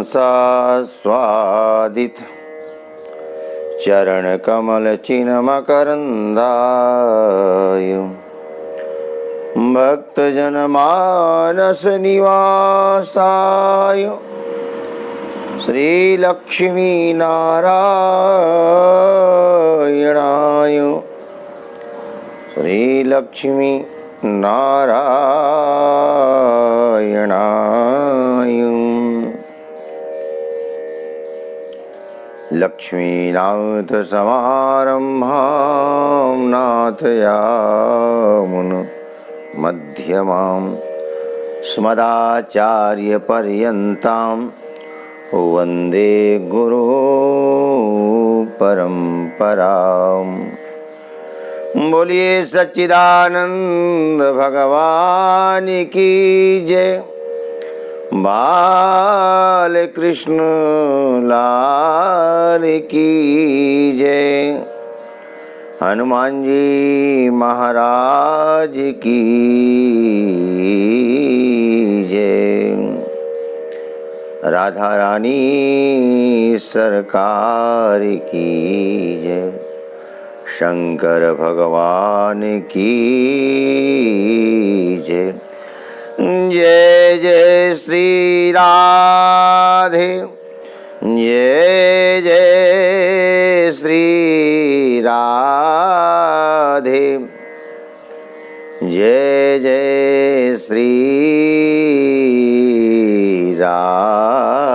स्वादित चरण कमल चिन्मकरंदाय भक्त जन मानस निवासाय श्री लक्ष्मी नारायणाय श्री लक्ष्मी नारायणाय लक्ष्मीनाथ समारंभां नाथयामुन मध्यमाम् स्मदाचार्य पर्यन्तां वन्दे गुरु परंपराम्। बोलिए सच्चिदानंद भगवान की जय। बाल कृष्ण लाल की जय। हनुमान जी महाराज की जय। राधा रानी सरकार की जय। शंकर भगवान की जय। जय जय श्री राधे जय जय श्री राधे जय जय श्री राधे।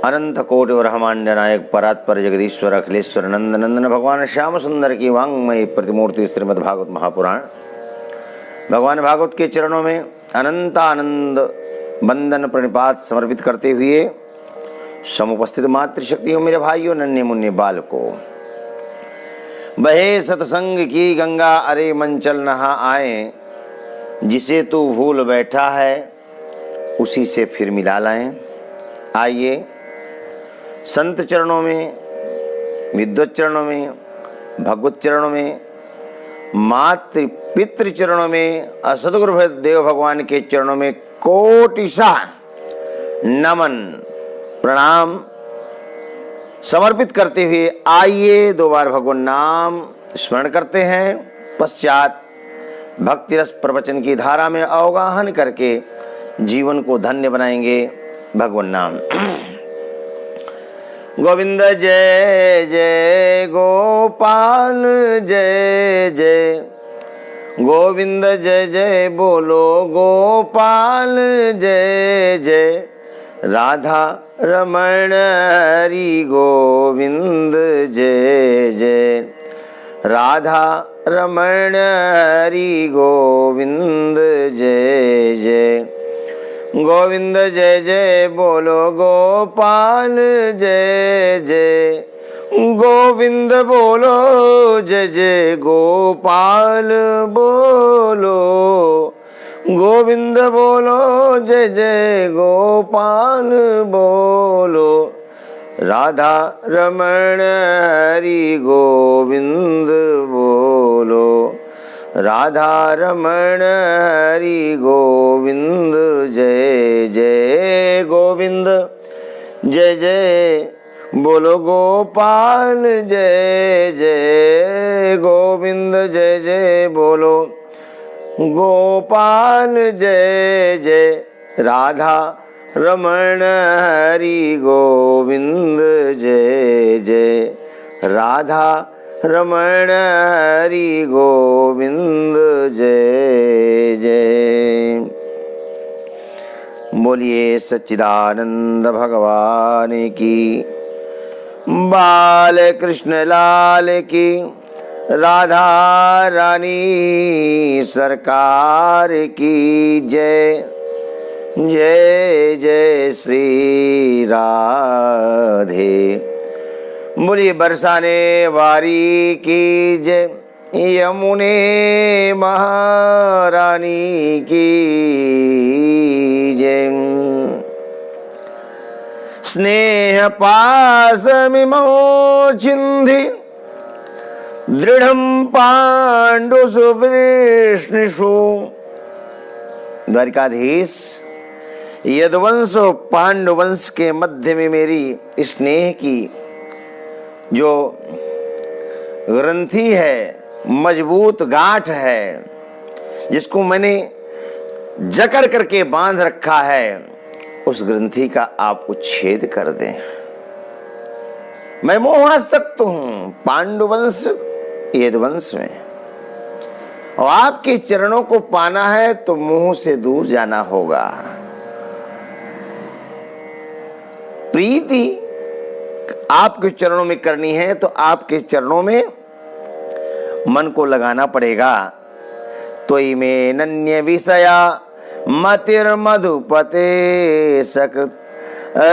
अनंत कोटि ब्रह्मांड नायक परात्पर जगदीश्वर अखिलेश्वर नंद नंदन भगवान श्याम सुंदर की वांगमयी प्रतिमूर्ति श्रीमद् भागवत महापुराण भगवान भागवत के चरणों में अनंत आनंद बंदन प्रणिपात समर्पित करते हुए समुपस्थित मातृशक्तियों मेरे भाइयों नन्हे मुन्ने बालकों, बहे सत्संग की गंगा अरे मंचल नहा आए, जिसे तू भूल बैठा है उसी से फिर मिला लाएं। आइए संत चरणों में, विद्वत चरणों में, भगवत चरणों में, मातृ पितृ चरणों में, असदगुरु देव भगवान के चरणों में कोटिशा नमन प्रणाम समर्पित करते हुए आइए दो बार भगवान नाम स्मरण करते हैं। पश्चात भक्ति रस प्रवचन की धारा में अवगाहन करके जीवन को धन्य बनाएंगे। भगवान नाम। गोविंद जय जय गोपाल जय जय, गोविंद जय जय बोलो गोपाल जय जय, राधा रमण हरि गोविंद जय जय, राधा रमण हरि गोविंद जय जय, गोविंद जय जय बोलो गोपाल जय जय, गोविंद बोलो जय जय गोपाल बोलो, गोविंद बोलो जय जय गोपाल बोलो, राधा रमण हरि गोविंद बोलो, राधा रमण हरि गोविंद जय जय, गोविंद जय जय बोलो गोपाल जय जय, गोविंद जय जय बोलो गोपाल जय जय, राधा रमण हरि गोविंद जय जय, राधा रमण हरि गोविंद जय जय। बोलिए सच्चिदानंद भगवान की, बाल कृष्ण लाल की, राधा रानी सरकार की जय। जय जय श्री राधे। बोलिए बरसाने वारी की जय, यमुने महारानी की जय। स्नेह पास मिमो चिन्धि दृढ़ं पाण्डुषु वृष्णिषु, द्वारिकाधीश, यदुवंश और पांडुवंश के मध्य में मेरी स्नेह की जो ग्रंथि है, मजबूत गांठ है, जिसको मैंने जकड़ करके बांध रखा है, उस ग्रंथि का आप उच्छेद कर दें। मैं मोहासक्त हूं पांडुवंश यदुवंश में, और आपके चरणों को पाना है तो मोह से दूर जाना होगा। प्रीति आपके चरणों में करनी है तो आपके चरणों में मन को लगाना पड़ेगा। त्वयि में नन्य विषया मतिर्मधुपते सकृत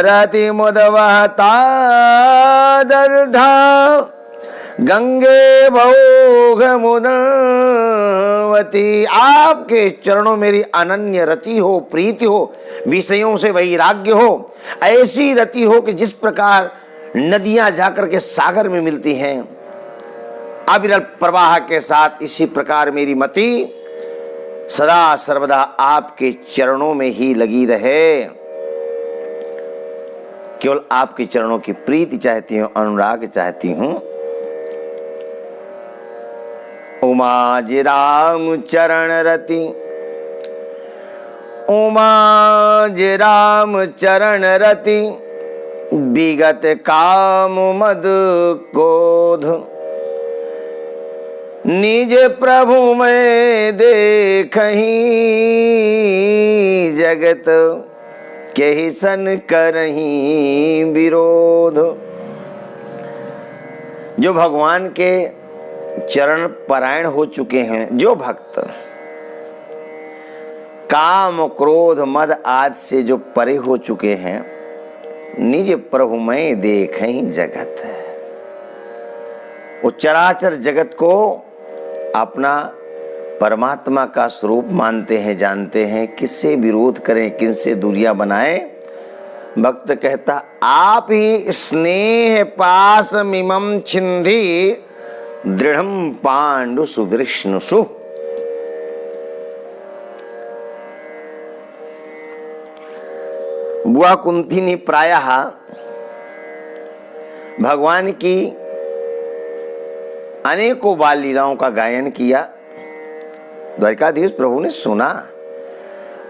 रति मुदवहता दर्धा गंगे भोग मुदवती। आपके चरणों मेरी अनन्य रति हो, प्रीति हो, विषयों से वैराग्य हो, ऐसी रति हो कि जिस प्रकार नदियां जाकर के सागर में मिलती हैं अविरल प्रवाह के साथ, इसी प्रकार मेरी मति सदा सर्वदा आपके चरणों में ही लगी रहे। केवल आपके चरणों की प्रीति चाहती हूं, अनुराग चाहती हूं। उमा जी राम चरण रति, उमा जी राम चरण रति, विगत काम मद क्रोध, निज प्रभु में देखहीं जगत केहि सन करहीं विरोध। जो भगवान के चरण परायण हो चुके हैं, जो भक्त काम क्रोध मद आदि से जो परे हो चुके हैं, निज प्रभु में देखहीं जगत, वो चराचर जगत को अपना परमात्मा का स्वरूप मानते हैं, जानते हैं। किससे विरोध करें, किनसे दूरियां बनाएं। भक्त कहता आप ही स्नेह पास मिमम छिंदी दृढ़म पांडु सुविष्णुषु। बुआ कुंती ने प्रायः भगवान की अनेकों बाल लीलाओं का गायन किया। द्वारिकाधीश प्रभु ने सुना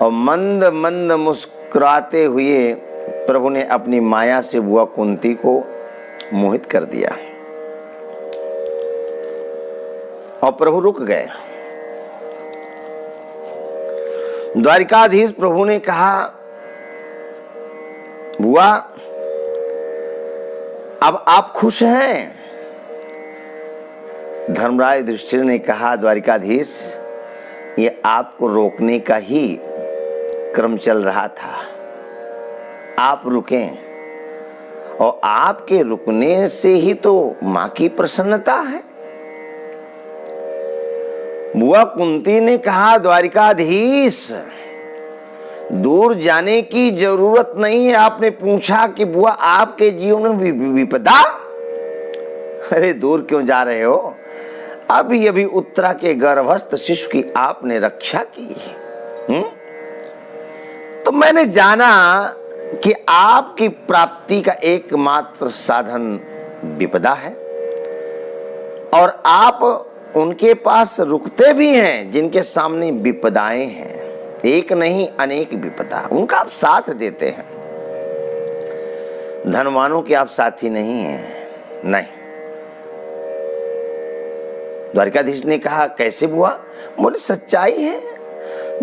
और मंद मंद मुस्कुराते हुए प्रभु ने अपनी माया से बुआ कुंती को मोहित कर दिया और प्रभु रुक गए। द्वारिकाधीश प्रभु ने कहा बुआ अब आप खुश हैं? धर्मराज युधिष्ठिर ने कहा द्वारिकाधीश ये आपको रोकने का ही क्रम चल रहा था, आप रुकें, और आपके रुकने से ही तो मां की प्रसन्नता है। बुआ कुंती ने कहा द्वारिकाधीश दूर जाने की जरूरत नहीं है। आपने पूछा कि बुआ आपके जीवन में विपदा, अरे दूर क्यों जा रहे हो? अभी अभी उत्तरा के गर्भस्थ शिशु की आपने रक्षा की। तो मैंने जाना कि आपकी प्राप्ति का एकमात्र साधन विपदा है, और आप उनके पास रुकते भी हैं जिनके सामने विपदाएं हैं। एक नहीं अनेक विपदा, उनका आप साथ देते हैं। धनवानों के आप साथी नहीं हैं, नहीं। द्वारिकाधीश ने कहा कैसे बुआ? बोले सच्चाई है।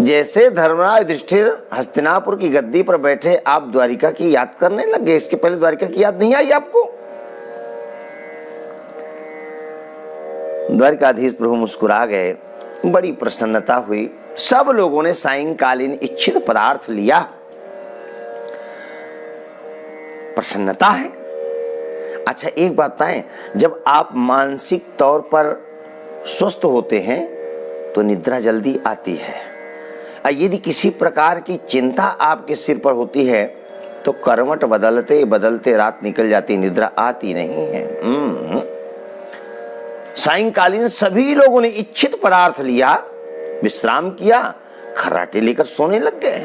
जैसे धर्मराज युधिष्ठिर हस्तिनापुर की गद्दी पर बैठे आप द्वारिका की याद करने लगे, इसके पहले द्वारिका की याद नहीं आई आपको? द्वारिकाधीश प्रभु मुस्कुरा गए, बड़ी प्रसन्नता हुई। सब लोगों ने सायंकालीन इच्छित पदार्थ लिया। प्रसन्नता है। अच्छा एक बात बताएं, जब आप मानसिक तौर पर स्वस्थ होते हैं तो निद्रा जल्दी आती है। यदि किसी प्रकार की चिंता आपके सिर पर होती है तो करवट बदलते बदलते रात निकल जाती, निद्रा आती नहीं है। सायंकालीन सभी लोगों ने इच्छित पदार्थ लिया, विश्राम किया, खर्राटे लेकर सोने लग गए।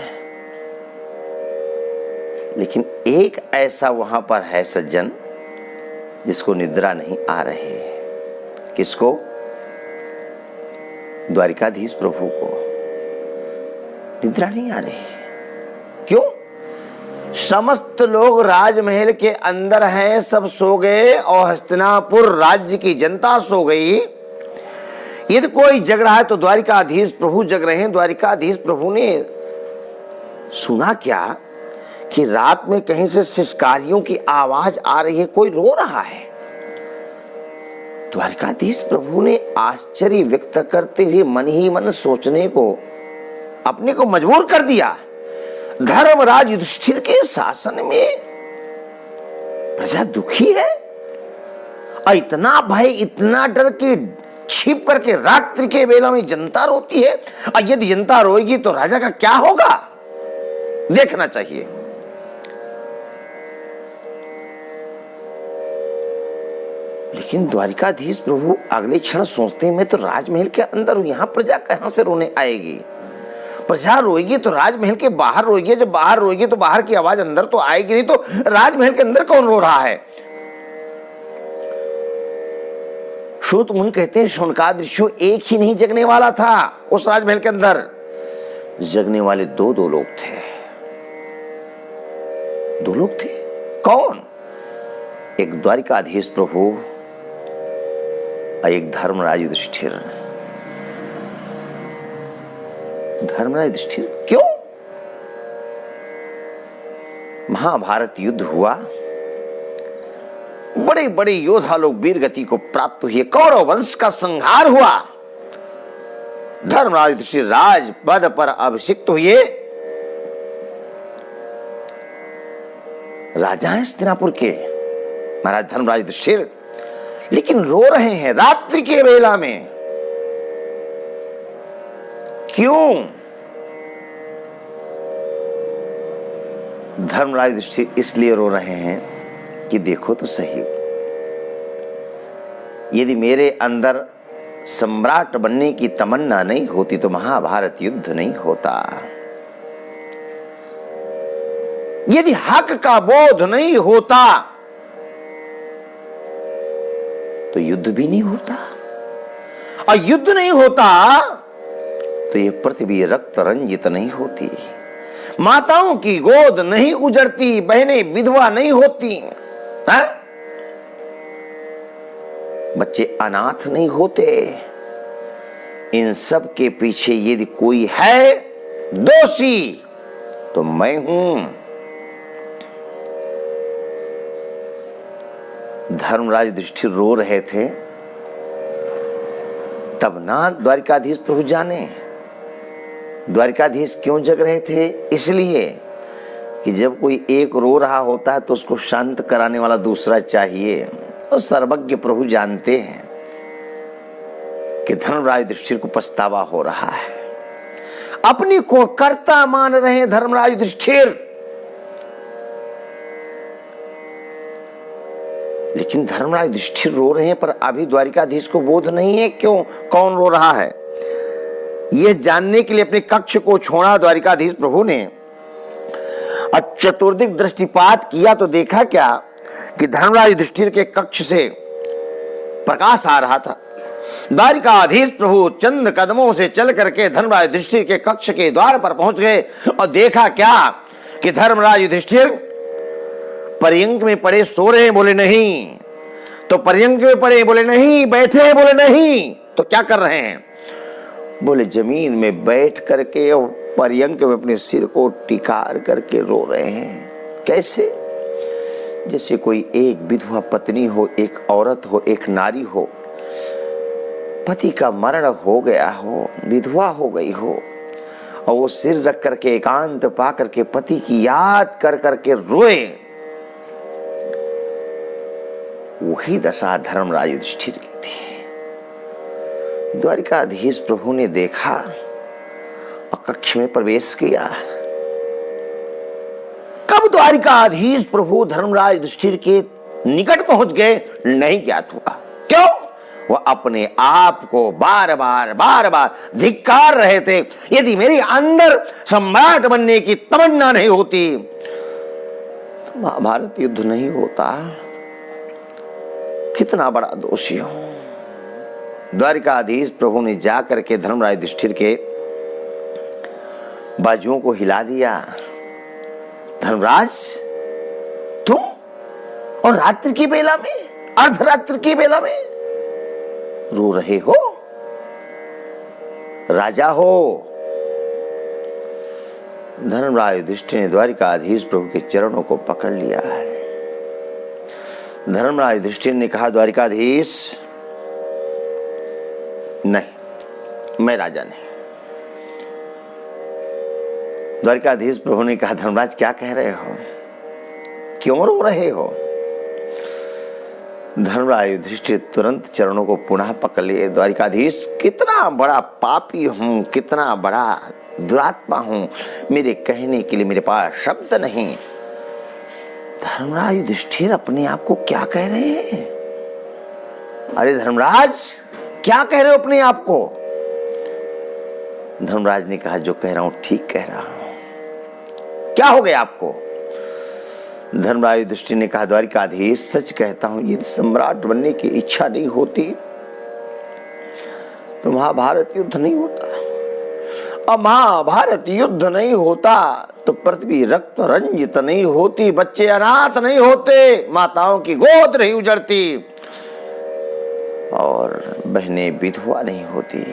लेकिन एक ऐसा वहां पर है सज्जन जिसको निद्रा नहीं आ रही। किसको? द्वारिकाधीश प्रभु को निद्रा नहीं आ रही। क्यों? समस्त लोग राजमहल के अंदर हैं, सब सो गए और हस्तिनापुर राज्य की जनता सो गई। यदि कोई जग रहा है तो द्वारिकाधीश प्रभु जग रहे हैं। द्वारिकाधीश प्रभु ने सुना क्या कि रात में कहीं से शिष्कारियों की आवाज आ रही है, कोई रो रहा है। द्वारिकाधीश प्रभु ने आश्चर्य व्यक्त करते हुए मन ही मन सोचने को अपने को मजबूर कर दिया, धर्मराज युधिष्ठिर के शासन में प्रजा दुखी है और इतना भय, इतना डर के छिप करके रात्रि के बेला में जनता रोती है। और यदि जनता रोएगी तो राजा का क्या होगा, देखना चाहिए। लेकिन द्वारिकाधीश प्रभु अगले क्षण सोचते हैं मैं तो राजमहल के अंदर हूं, यहां प्रजा कहां से रोने आएगी। प्रजा रोएगी तो राजमहल के बाहर रोएगी, जब बाहर रोएगी तो बाहर की आवाज अंदर तो आएगी नहीं, तो राजमहल के अंदर कौन रो रहा है। श्रुत मुनि कहते हैं शौनकादिक एक ही नहीं जगने वाला था उस राजमहल के अंदर, जगने वाले दो लोग थे। दो लोग थे। कौन? एक द्वारिकाधीश प्रभु और एक धर्मराज युधिष्ठिर। धर्मराज युधिष्ठिर क्यों? महाभारत युद्ध हुआ, बड़े बड़े योद्धा लोग वीर गति को प्राप्त हुए, कौरव वंश का संहार हुआ। धर्मराज युधिष्ठिर राज पद पर अभिषिक्त हुए, राजा हैं हस्तिनापुर के महाराज धर्मराज युधिष्ठिर, लेकिन रो रहे हैं रात्रि के बेला में। क्यों? धर्मराज युधिष्ठिर इसलिए रो रहे हैं कि देखो तो सही, यदि मेरे अंदर सम्राट बनने की तमन्ना नहीं होती तो महाभारत युद्ध नहीं होता। यदि हक का बोध नहीं होता तो युद्ध भी नहीं होता, और युद्ध नहीं होता तो ये पृथ्वी रक्त रंजित नहीं होती, माताओं की गोद नहीं उजड़ती, बहनें विधवा नहीं होती, है? बच्चे अनाथ नहीं होते। इन सब के पीछे यदि कोई है दोषी तो मैं हूं। धर्मराज युधिष्ठिर रो रहे थे, तब ना द्वारिकाधीश प्रभु जाने। द्वारिकाधीश क्यों जग रहे थे? इसलिए कि जब कोई एक रो रहा होता है तो उसको शांत कराने वाला दूसरा चाहिए। और सर्वज्ञ प्रभु जानते हैं कि धर्मराज युधिष्ठिर को पछतावा हो रहा है, अपनी को कर्ता मान रहे हैं धर्मराज युधिष्ठिर। लेकिन धर्मराज युधिष्ठिर रो रहे हैं, पर अभी द्वारिकाधीश को बोध नहीं है क्यों, कौन रो रहा है। यह जानने के लिए अपने कक्ष को छोड़ा द्वारिकाधीश प्रभु ने, और चतुर्दिक दृष्टिपात किया तो देखा क्या कि धर्मराज युधिष्ठिर के कक्ष से प्रकाश आ रहा था। द्वारिकाधीश प्रभु चंद कदमों से चल करके धर्मराज युधिष्ठिर के कक्ष के द्वार पर पहुंच गए, और देखा क्या कि धर्मराज युधिष्ठिर पर्यंक में पड़े सो रहे हैं, बोले नहीं। तो पर्यंक में पड़े, बोले नहीं। बैठे हैं, बोले नहीं। तो क्या कर रहे हैं? बोले जमीन में बैठ करके और पर्यंक में अपने सिर को टिकार करके रो रहे हैं। कैसे? जैसे कोई एक विधवा पत्नी हो, एक औरत हो, एक नारी हो, पति का मरण हो गया हो, विधवा हो गई हो, और वो सिर रख करके एकांत पा करके पति की याद कर करके रोए। वही दशा धर्मराज युधिष्ठिर की थी। द्वारिकाधीश प्रभु ने देखा और कक्ष में प्रवेश किया। कब द्वारिकाधीश प्रभु धर्मराज युधिष्ठिर के निकट पहुंच गए नहीं ज्ञात हुआ। क्यों? वो अपने आप को बार बार धिक्कार रहे थे। यदि मेरे अंदर सम्राट बनने की तमन्ना नहीं होती तो महाभारत युद्ध नहीं होता। कितना बड़ा दोषी हूं। द्वारिकाधीश प्रभु ने जाकर के धर्मराज युधिष्ठिर के बाजुओं को हिला दिया। धर्मराज, तुम और रात्रि की बेला में, अर्धरात्रि की बेला में रो रहे हो? राजा हो। धर्मराज युधिष्ठिर ने द्वारिकाधीश प्रभु के चरणों को पकड़ लिया है। धर्मराज युधिष्ठिर ने कहा, द्वारिकाधीश, नहीं, मैं राजा नहीं। द्वारिकाधीश प्रभु ने कहा, धर्मराज क्या कह रहे हो? क्यों रो रहे हो? धर्मराज युधिष्ठिर तुरंत चरणों को पुनः पकड़ लिए। द्वारिकाधीश, कितना बड़ा पापी हूं, कितना बड़ा दुरात्मा हूं, मेरे कहने के लिए मेरे पास शब्द नहीं। धर्मराज युधिष्ठिर अपने आप को क्या कह रहे हैं? अरे धर्मराज, क्या कह रहे हो अपने आप को? धर्मराज ने कहा, जो कह रहा हूं ठीक कह रहा हूं। क्या हो गया आपको? धर्मराज युधिष्ठिर ने कहा, द्वारिकाधीश, सच कहता हूं, यदि सम्राट बनने की इच्छा नहीं होती तो महाभारत युद्ध नहीं होता। अब महाभारत युद्ध नहीं होता तो पृथ्वी रक्त रंजित नहीं होती, बच्चे अनाथ नहीं होते, माताओं की गोद नहीं उजड़ती और बहनें विधवा नहीं होती।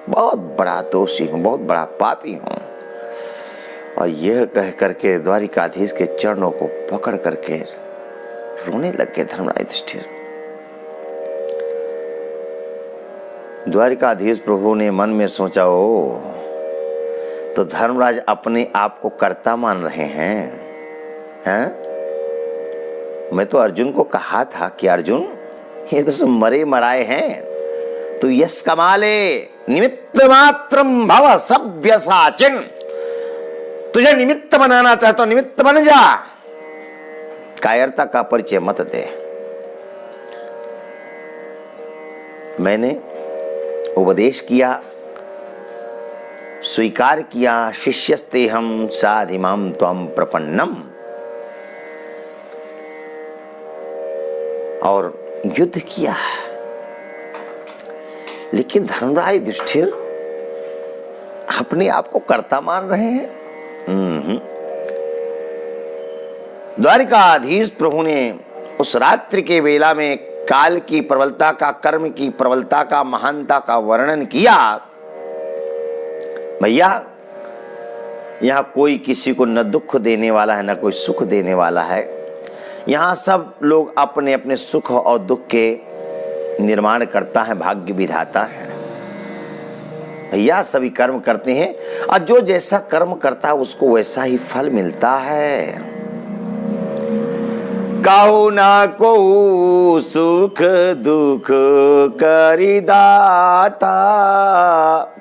बहुत बड़ा दोषी हूं, बहुत बड़ा पापी हूं। और यह कह करके द्वारिकाधीश के चरणों को पकड़ करके रोने लग गए धर्मराज युधिष्ठिर। द्वारिकाधीश प्रभु ने मन में सोचा, ओ तो धर्मराज अपने आप को कर्ता मान रहे हैं? मैं तो अर्जुन को कहा था कि अर्जुन, ये तो सब मरे मराए हैं, तो यश कमाले निमित्त मात्रम भव सव्यसाचिन। तुझे निमित्त बनाना चाहता हूं, निमित्त बन जा, कायरता का परिचय मत दे। मैंने उपदेश किया, स्वीकार किया, शिष्यस्ते हम साधिमाम त्वं प्रपन्नम, और युद्ध किया। लेकिन धर्मराज युधिष्ठिर अपने आप को कर्ता मान रहे हैं। द्वारिकाधीश प्रभु ने उस रात्रि के वेला में काल की प्रबलता का, कर्म की प्रबलता का, महानता का वर्णन किया। भैया, यहां कोई किसी को न दुख देने वाला है, न कोई सुख देने वाला है। यहां सब लोग अपने अपने सुख और दुख के निर्माण करता है, भाग्य विधाता है। भैया, सभी कर्म करते हैं और जो जैसा कर्म करता है उसको वैसा ही फल मिलता है। काहू ना को सुख दुख करी दाता,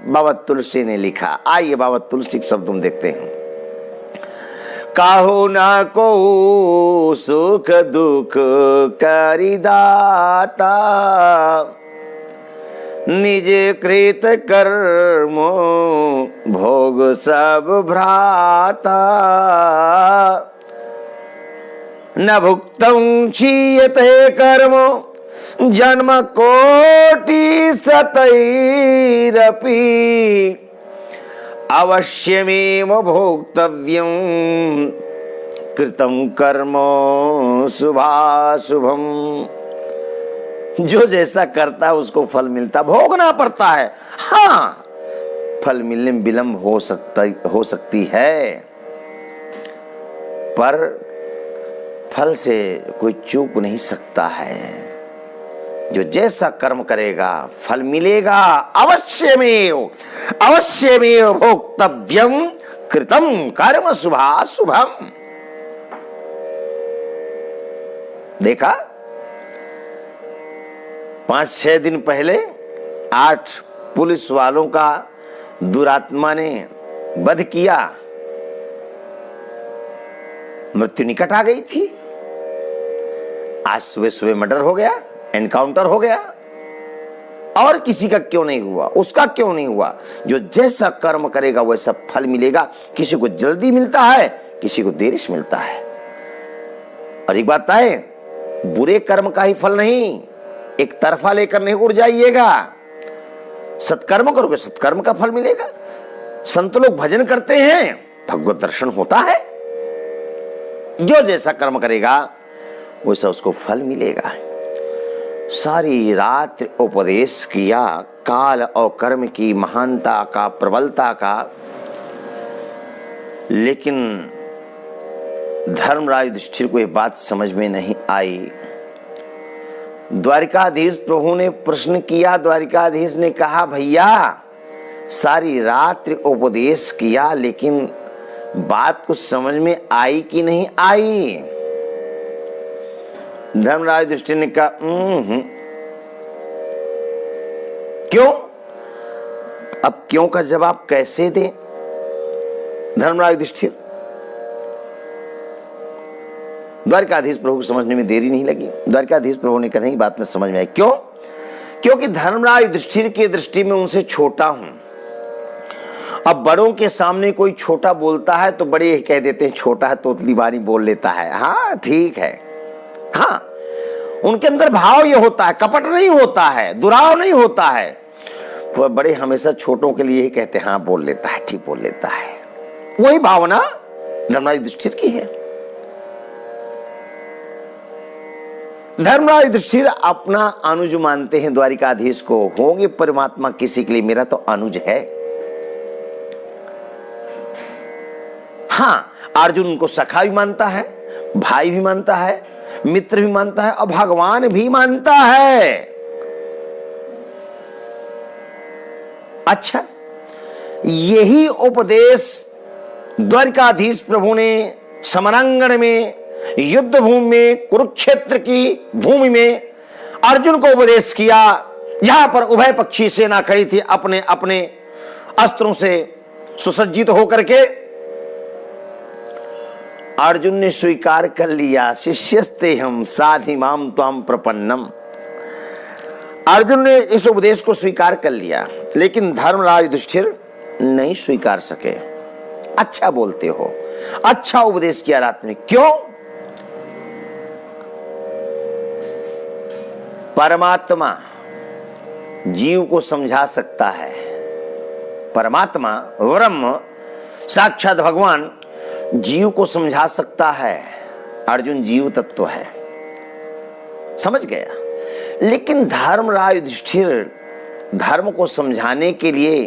बाबा तुलसी ने लिखा। आइए बाबा तुलसी के शब्द हम देखते हैं। काहू ना को सुख दुख करी दाता, निज कृत कर्म भोग सब भ्राता, न भुक्तं क्षीयते कर्म जन्म कोटि सतैरपि, अवश्यमेव भोक्तव्यं कृतं कर्म शुभाशुभम। जो जैसा करता है उसको फल मिलता, भोगना पड़ता है। हाँ, फल मिलने में विलंब हो सकती है, पर फल से कोई चूक नहीं सकता है। जो जैसा कर्म करेगा फल मिलेगा। अवश्यमेव भोक्तव्यम कृतं कर्म शुभाशुभम। देखा, 5-6 दिन पहले 8 पुलिस वालों का दुरात्मा ने वध किया, मृत्यु निकट आ गई थी। आज सुबह सुबह मर्डर हो गया, एनकाउंटर हो गया। और किसी का क्यों नहीं हुआ, उसका क्यों नहीं हुआ? जो जैसा कर्म करेगा वैसा फल मिलेगा। किसी को जल्दी मिलता है, किसी को देरी से मिलता है। और एक बात है, बुरे कर्म का ही फल नहीं, एक तरफा लेकर नहीं उड़ जाइएगा। सत्कर्म करोगे, सत्कर्म का फल मिलेगा। संत लोग भजन करते हैं, भगवत दर्शन होता है। जो जैसा कर्म करेगा वैसा उसको फल मिलेगा। सारी रात उपदेश किया काल और कर्म की महानता का, प्रबलता का, लेकिन धर्मराज युधिष्ठिर को यह बात समझ में नहीं आई। द्वारिकाधीश प्रभु ने प्रश्न किया, द्वारिकाधीश ने कहा, भैया सारी रात्रि उपदेश किया लेकिन बात कुछ समझ में आई कि नहीं आई? धर्मराज युधिष्ठिर ने कहा क्यों? अब क्यों का जवाब कैसे दे धर्मराज युधिष्ठिर? द्वारिकाधीश प्रभु को समझने में देरी नहीं लगी। द्वारिकाधीश प्रभु ने कहा नहीं, बात में समझ में आई। क्यों? क्योंकि धर्मराज युधिष्ठिर की दृष्टि में उनसे छोटा हूं। अब बड़ों के सामने कोई छोटा बोलता है तो बड़े कह देते हैं छोटा है, तोतली बानी बोल लेता है। हाँ ठीक है, हाँ उनके अंदर भाव ये होता है, कपट नहीं होता है, दुराव नहीं होता है। तो बड़े हमेशा छोटों के लिए ही कहते हैं हाँ बोल लेता है, ठीक बोल लेता है। वही भावना धर्मराज युधिष्ठिर की है। धर्मराज युधिष्ठिर अपना अनुज मानते हैं द्वारिकाधीश को, होंगे परमात्मा किसी के लिए, मेरा तो अनुज है। हाँ, अर्जुन उनको सखा भी मानता है, भाई भी मानता है, मित्र भी मानता है और भगवान भी मानता है। अच्छा, यही उपदेश द्वारिकाधीश प्रभु ने समरांगण में, युद्ध भूमि में, कुरुक्षेत्र की भूमि में अर्जुन को उपदेश किया। यहां पर उभय पक्षी सेना खड़ी थी अपने अपने अस्त्रों से सुसज्जित होकर के। अर्जुन ने स्वीकार कर लिया, शिष्यस्ते हम साधि माम त्वाम प्रपन्नम। अर्जुन ने इस उपदेश को स्वीकार कर लिया, लेकिन धर्मराज युधिष्ठिर नहीं स्वीकार सके। अच्छा बोलते हो, अच्छा उपदेश किया रात में, क्यों? परमात्मा जीव को समझा सकता है। परमात्मा ब्रह्म साक्षात भगवान जीव को समझा सकता है। अर्जुन जीव तत्व है, समझ गया। लेकिन धर्मराज युधिष्ठिर धर्म को समझाने के लिए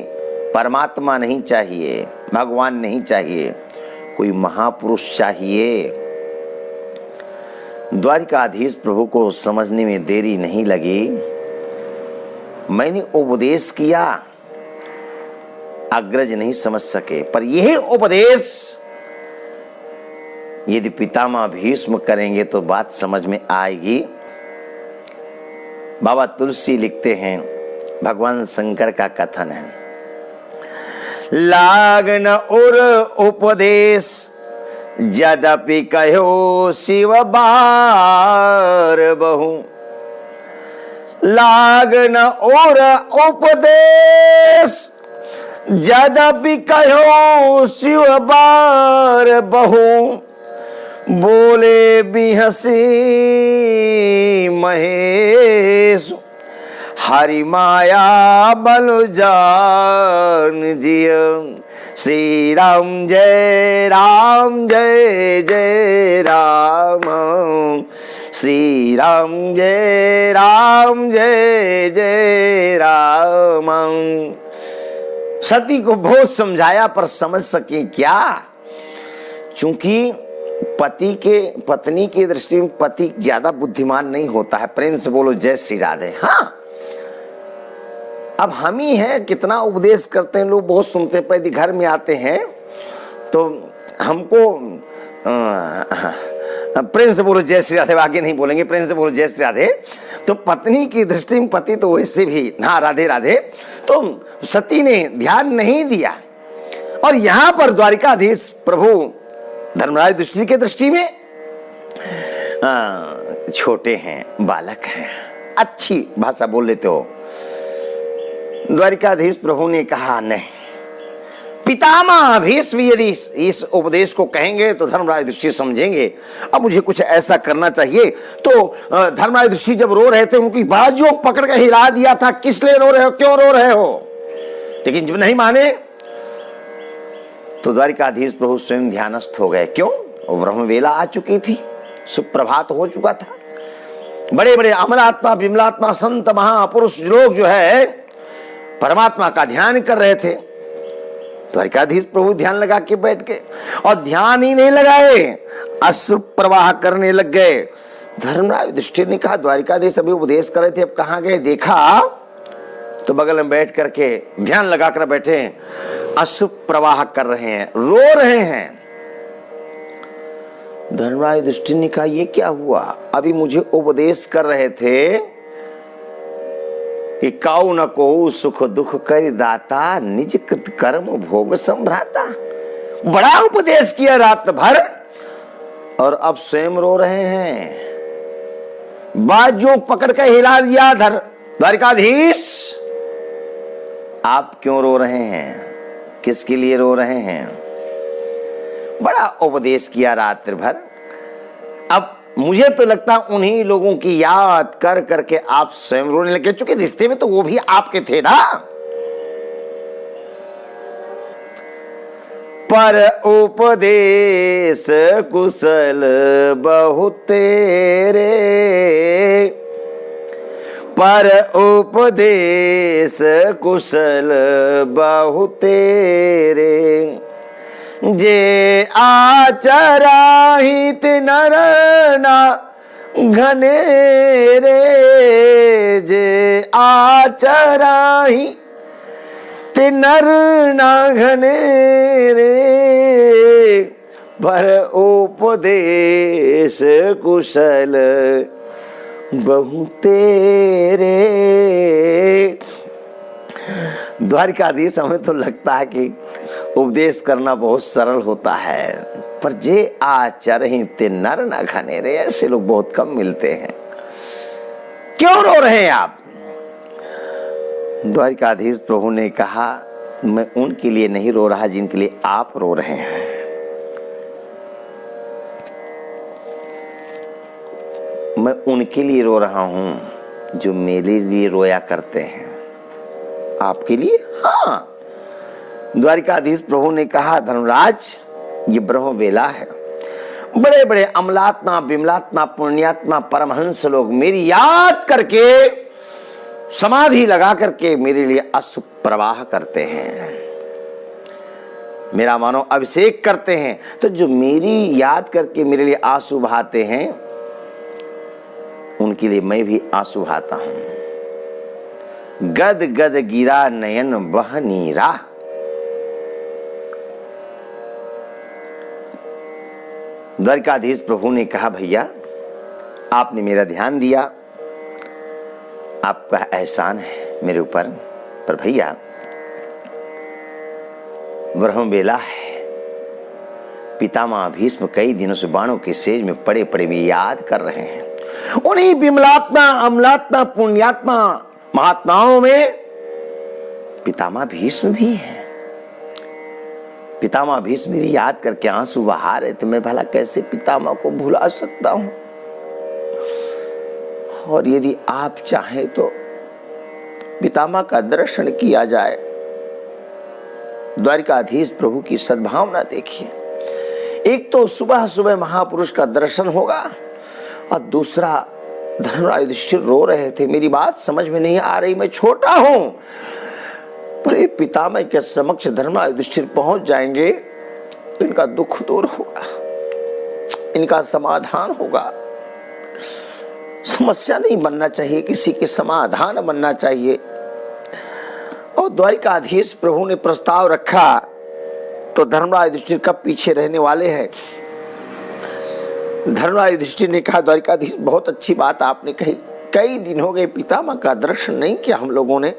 परमात्मा नहीं चाहिए, भगवान नहीं चाहिए, कोई महापुरुष चाहिए। द्वारिकाधीश प्रभु को समझने में देरी नहीं लगी। मैंने उपदेश किया, अग्रज नहीं समझ सके, पर यही उपदेश यदि पितामह भीष्म करेंगे तो बात समझ में आएगी। बाबा तुलसी लिखते हैं, भगवान शंकर का कथन है, लागन उर उपदेश यद्यपि कहो शिव बार बहु। लागन और उपदेश यद्यपि कहो शिव बार बहु। बोले बिहसी महेश हरि माया बल जान जिय। श्री राम जय राम जय जय राम। श्री राम जय राम जय जय राम। सती को बहुत समझाया पर समझ सके क्या? चूंकि पत्नी की दृष्टि में पति ज्यादा बुद्धिमान नहीं होता है। प्रेम से बोलो जय श्री राधे। हाँ, अब हम ही हैं, कितना उपदेश करते हैं लोग, बहुत सुनते हैं। यदि घर में आते हैं तो हमको प्रेम से बोलो जय श्री राधे, आगे नहीं बोलेंगे, प्रेम से बोलो जय श्री राधे। तो पत्नी की दृष्टि में पति तो वैसे भी हाँ राधे राधे, तो सती ने ध्यान नहीं दिया। और यहां पर द्वारिकाधीश प्रभु धर्मराज युधिष्ठिर की दृष्टि में छोटे हैं, बालक हैं, अच्छी भाषा बोल लेते हो। द्वारिकाधीश प्रभु ने कहा नहीं, पितामह भीष्म यदि इस उपदेश को कहेंगे तो धर्मराज युधिष्ठिर समझेंगे, अब मुझे कुछ ऐसा करना चाहिए। तो धर्मराज युधिष्ठिर जब रो रहे थे, उनकी बाजुओं पकड़ कर हिला दिया था, किस लिए रो रहे हो, क्यों रो रहे हो, लेकिन जब नहीं माने तो द्वारिकाधीश प्रभु स्वयं ध्यानस्थ हो गए। क्यों? ब्रह्म वेला आ चुकी थी, सुप्रभात हो चुका था। बड़े बड़े अमलात्मा विमलात्मा संत महापुरुष लोग जो है परमात्मा का ध्यान कर रहे थे। द्वारिकाधीश प्रभु ध्यान लगा के बैठ गए और ध्यान ही नहीं लगाए, अश्रु प्रवाह करने लग गए। धर्मराज युधिष्ठिर ने कहा, द्वारिकाधीश अभी उपदेश कर रहे थे, अब कहां गए? देखा तो बगल में बैठ करके ध्यान लगाकर बैठे, अश्रु प्रवाह कर रहे हैं, रो रहे हैं। धर्मराज युधिष्ठिर ने कहा, ये क्या हुआ? अभी मुझे उपदेश कर रहे थे कि काऊ न को सुख दुख कर दाता, निज कृत कर्म भोग संभ्राता। बड़ा उपदेश किया रात भर और अब स्वयं रो रहे हैं। बाजू पकड़ के हिला दिया द्वारिकाधीश, आप क्यों रो रहे हैं, किसके लिए रो रहे हैं? बड़ा उपदेश किया रात्रि भर, अब मुझे तो लगता उन्हीं लोगों की याद कर करके आप स्वयं रोने लगे, चूंकि रिश्ते में तो वो भी आपके थे ना। पर उपदेश कुशल बहु तेरे, पर उपदेश कुशल बहु तेरे, जे आचराहित नर ना घनेरे, जे आचराहित नर ना घनेरे, पर उपदेश कुशल बहु तेरे। द्वारिकाधीश, हमें तो लगता है कि उपदेश करना बहुत सरल होता है, पर जे आचरित नर न घनेरे, ऐसे लोग बहुत कम मिलते हैं। क्यों रो रहे हैं आप? द्वारिकाधीश प्रभु ने कहा, मैं उनके लिए नहीं रो रहा जिनके लिए आप रो रहे हैं। मैं उनके लिए रो रहा हूं जो मेरे लिए रोया करते हैं। आपके लिए? हाँ। द्वारिकाधीश प्रभु ने कहा, धर्मराज, ये ब्रह्म वेला है, बड़े बड़े अमलात्मा विमलात्मा पुण्यात्मा परमहंस लोग मेरी याद करके समाधि लगा करके मेरे लिए अश्रु प्रवाह करते हैं, मेरा मानो अभिषेक करते हैं। तो जो मेरी याद करके मेरे लिए आंसू बहाते हैं, उनके लिए मैं भी आंसू बहाता हूं। गद गद गिरा नयन बह नीरा। द्वारिकाधीश प्रभु ने कहा, भैया आपने मेरा ध्यान दिया, आपका एहसान है मेरे ऊपर, पर भैया ब्रह्म वेला है। पितामह भीष्म कई दिनों से बाणों के सेज में पड़े पड़े भी याद कर रहे हैं। उन्हीं विमलात्मा अमलात्मा पुण्यात्मा महात्माओं में पितामह भीष्म भी है। पितामह भीष्म मेरी याद करके आंसू बहा रहे, तो मैं भला कैसे पितामह को भुला सकता हूं? और यदि आप चाहें तो पितामह का दर्शन किया जाए। द्वारिकाधीश प्रभु की सद्भावना देखिए, एक तो सुबह सुबह महापुरुष का दर्शन होगा, और दूसरा धर्मराज युधिष्ठिर रो रहे थे, मेरी बात समझ में नहीं आ रही, मैं छोटा हूं, पर ये पितामह के समक्ष धर्मराज युधिष्ठिर पहुंच जाएंगे तो इनका दुख दूर होगा, इनका समाधान होगा। समस्या नहीं बनना चाहिए, किसी के समाधान बनना चाहिए। और द्वारिकाधीश प्रभु ने प्रस्ताव रखा तो धर्मराज युधिष्ठिर कब पीछे रहने वाले हैं। धर्मराज युधिष्ठिर ने कहा, द्वारिकाधीश बहुत अच्छी बात आपने कही, कई दिन हो गए पितामह का दर्शन नहीं किया हम लोगों ने,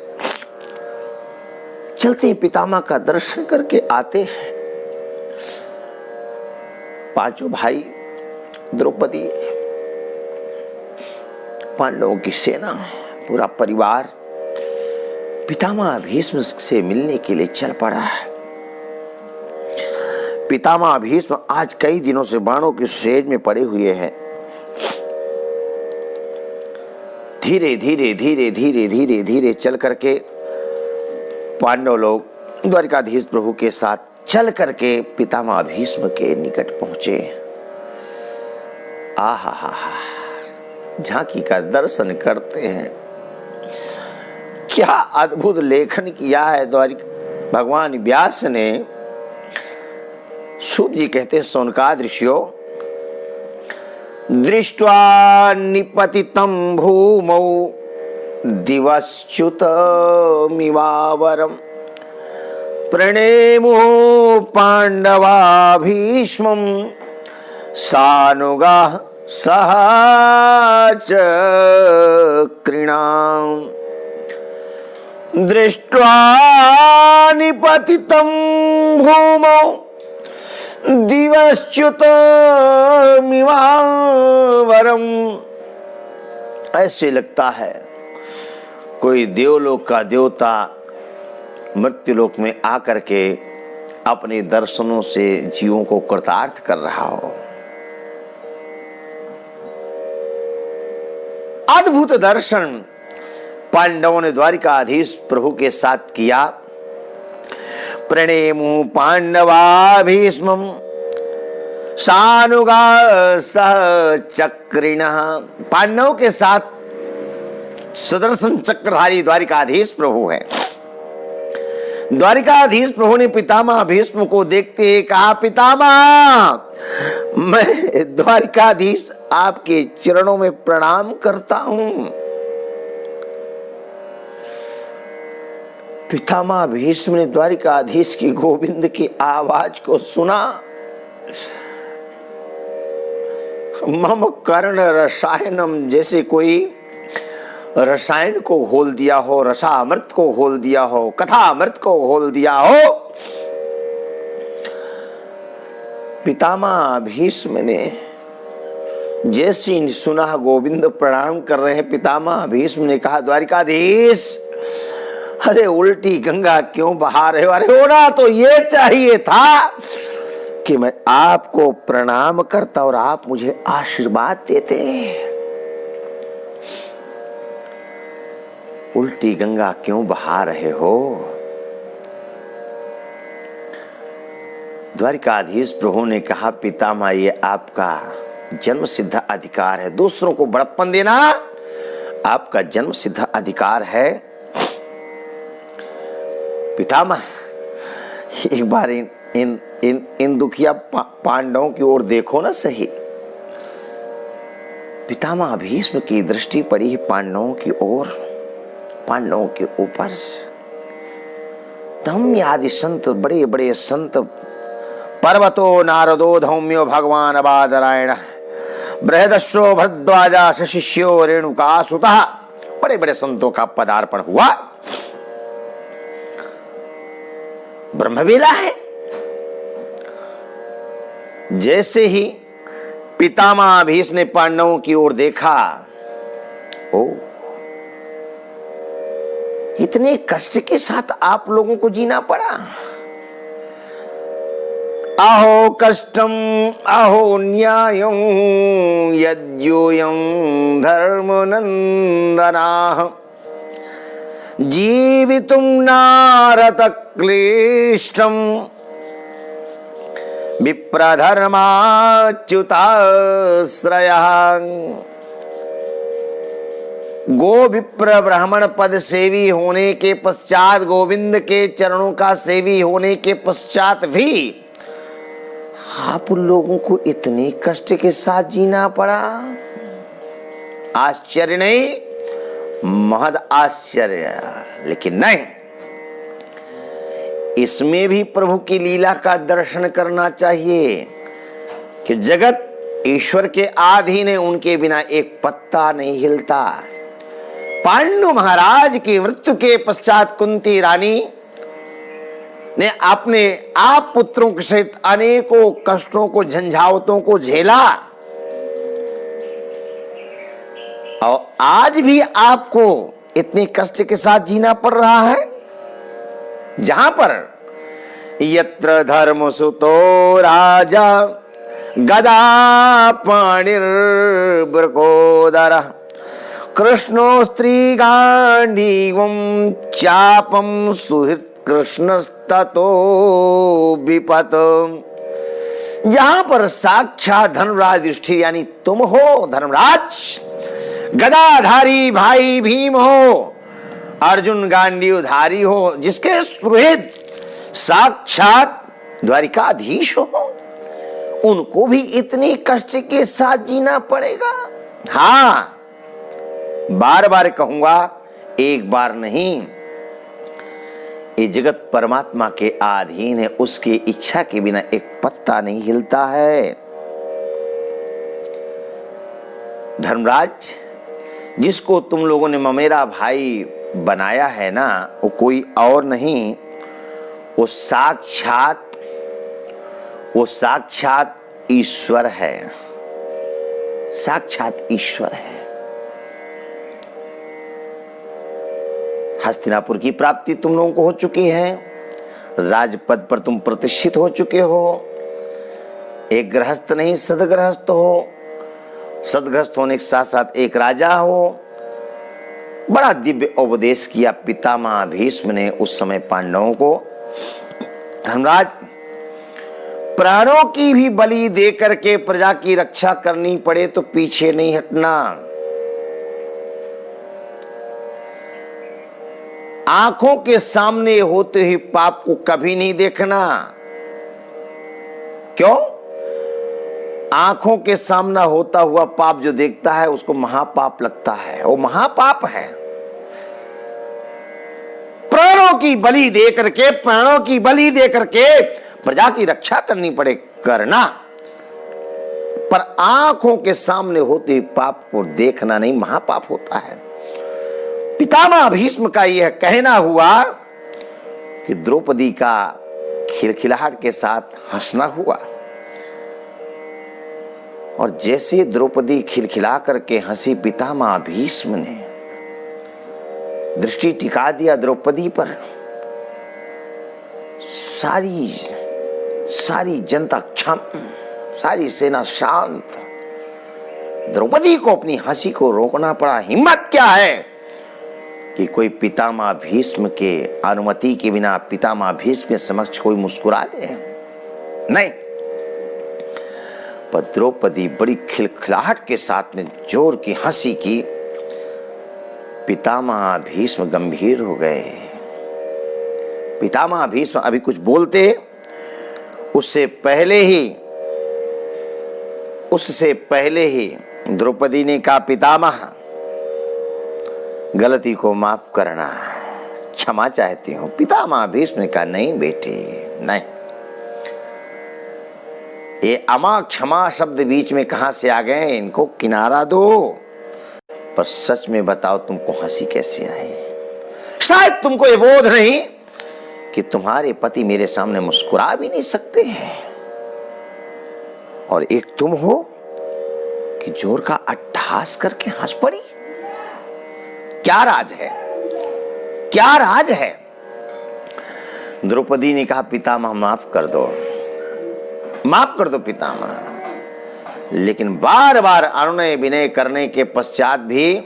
चलते हैं पितामह का दर्शन करके आते हैं। पांचों भाई द्रौपदी पांडवों की सेना, पूरा परिवार पितामह भीष्म से मिलने के लिए चल पड़ा है। पितामह भीष्म आज कई दिनों से बाणों की सेज में पड़े हुए हैं। धीरे धीरे धीरे धीरे धीरे धीरे चल करके पांडव लोग द्वारिकाधीश प्रभु के साथ चल करके पितामह भीष्म के निकट पहुंचे। आहा हा हा, झांकी का दर्शन करते हैं। क्या अद्भुत लेखन किया है द्वारिका भगवान व्यास ने। सूत जी कहते हैं, सौनकादृश्यो दृष्ट्वा निपतितं भूमौ दिवश्च्युतमिवावरम् प्रणेमो पांडवा भीष्मं सानुगाः सहचक्रिणाम् दृष्ट्वा निपतितं भूमौ दिवश्च्युतमिवावरम्। ऐसे लगता है कोई देवलोक का देवता मृत्युलोक में आकर के अपने दर्शनों से जीवों को कृतार्थ कर रहा हो। अद्भुत दर्शन पांडवों ने द्वारिकाधीश प्रभु के साथ किया। प्रणेमु पांडवा भीष्मं सानुगा सहचक्रिणः। पांडवों के साथ सुदर्शन चक्रधारी द्वारिकाधीश प्रभु है। द्वारिकाधीश प्रभु ने पितामह भीष्म को देखते ही कहा, पितामह मैं द्वारिकाधीश आपके चरणों में प्रणाम करता हूं। पितामह भीष्म ने द्वारिकाधीश की गोविंद की आवाज को सुना। मम कर्ण रसायनम, जैसे कोई रसायन को घोल दिया हो, रसामृत को घोल दिया हो, कथा अमृत को घोल दिया हो। पितामह भीष्म ने जैसे सुना गोविंद प्रणाम कर रहे हैं, पितामह भीष्म ने कहा, द्वारिकाधीश अरे उल्टी गंगा क्यों बहा रहे हो? अरे होना तो ये चाहिए था कि मैं आपको प्रणाम करता और आप मुझे आशीर्वाद देते। उल्टी गंगा क्यों बहा रहे हो? द्वारिकाधीश प्रभु ने कहा, पितामह ये आपका जन्म सिद्ध अधिकार है। दूसरों को बड़प्पन देना आपका जन्म सिद्ध अधिकार है। पितामह एक बार इन दुखिया पांडवों की ओर देखो ना सही। पितामह भीष्म की दृष्टि पड़ी पांडवों की ओर, पांडवों के ऊपर। धम्य आदि संत, बड़े बड़े संत, पर्वतो नारदो धौम्यो भगवान बादरायण बृहदस्यो भरद्वाजा शिष्यो रेणुका सुतः, बड़े बड़े संतों का पदार्पण हुआ। ब्रह्मवेला है। जैसे ही पितामह भीष्म ने पांडवों की ओर देखा, ओ इतने कष्ट के साथ आप लोगों को जीना पड़ा। अहो कष्टम अहो न्यायं यद्योयं धर्मनंदनाः जीवितुं नारत क्लिष्टं विप्रधर्माच्युताश्रयः। गो विप्र ब्राह्मण पद सेवी होने के पश्चात, गोविंद के चरणों का सेवी होने के पश्चात भी आप लोगों को इतने कष्ट के साथ जीना पड़ा। आश्चर्य नहीं, महद आश्चर्य। लेकिन नहीं, इसमें भी प्रभु की लीला का दर्शन करना चाहिए कि जगत ईश्वर के अधीन है, उनके बिना एक पत्ता नहीं हिलता। पांडु महाराज की मृत्यु के पश्चात कुंती रानी ने अपने आप पुत्रों के सहित अनेकों कष्टों को, झंझावतों को झेला। और आज भी आपको इतने कष्ट के साथ जीना पड़ रहा है, जहां पर यत्र धर्म सुतो राजा गदा पाणिर्वृकोदर कृष्णो स्त्री गांडीवम चापम सुहृत कृष्णस्ततो विपत। जहां पर साक्षात धर्मराज युधिष्ठिर यानी तुम हो धर्मराज, गदाधारी भाई भीम हो, अर्जुन गांडीवधारी हो, जिसके सुहृद साक्षात द्वारिकाधीश हो, उनको भी इतनी कष्ट के साथ जीना पड़ेगा। हाँ, बार बार कहूंगा, एक बार नहीं। ये जगत परमात्मा के अधीन है, उसकी इच्छा के बिना एक पत्ता नहीं हिलता है। धर्मराज, जिसको तुम लोगों ने ममेरा भाई बनाया है ना, वो कोई और नहीं, वो साक्षात ईश्वर है, साक्षात ईश्वर है। हस्तिनापुर की प्राप्ति तुम लोगों को हो चुकी है, राजपद पर तुम प्रतिष्ठित हो चुके हो, एक गृहस्थ नहीं सदगृहस्थ हो, सदगृहस्थ होने के साथ साथ एक राजा हो। बड़ा दिव्य उपदेश किया पितामह भीष्म ने उस समय पांडवों को। धर्मराज, प्राणों की भी बलि दे करके प्रजा की रक्षा करनी पड़े तो पीछे नहीं हटना। आंखों के सामने होते ही पाप को कभी नहीं देखना। क्यों? आंखों के सामना होता हुआ पाप जो देखता है उसको महापाप लगता है, वो महापाप है। प्राणों की बलि दे करके, प्राणों की बलि दे करके प्रजा की रक्षा करनी पड़े, करना, पर आंखों के सामने होते पाप को देखना नहीं, महापाप होता है। पितामह भीष्म का यह कहना हुआ कि द्रौपदी का खिलखिलाहट के साथ हंसना हुआ, और जैसे द्रौपदी खिलखिला करके हंसी, पितामह भीष्म ने दृष्टि टिका दिया द्रौपदी पर। सारी जनता क्षम, सारी सेना शांत। द्रौपदी को अपनी हंसी को रोकना पड़ा। हिम्मत क्या है कि कोई पितामह भीष्म के अनुमति के बिना पितामह भीष्म के समक्ष कोई मुस्कुरा दे? नहीं। पर द्रौपदी बड़ी खिलखिलाहट के साथ ने जोर की हंसी की। पितामह भीष्म गंभीर हो गए। पितामह भीष्म अभी कुछ बोलते, उससे पहले ही द्रौपदी ने कहा, पितामह गलती को माफ करना, क्षमा चाहती हूं। पितामह भीष्म ने कहा, नहीं बेटे नहीं, ये अमा क्षमा शब्द बीच में कहां से आ गए, इनको किनारा दो। पर सच में बताओ, तुमको हंसी कैसे आई? शायद तुमको ये बोध नहीं कि तुम्हारे पति मेरे सामने मुस्कुरा भी नहीं सकते हैं, और एक तुम हो कि जोर का अट्टहास करके हंस पड़ी। क्या राज है, क्या राज है? द्रौपदी ने कहा, पितामह माफ कर दो, माफ कर दो पितामह। लेकिन बार बार अनुनय विनय करने के पश्चात भी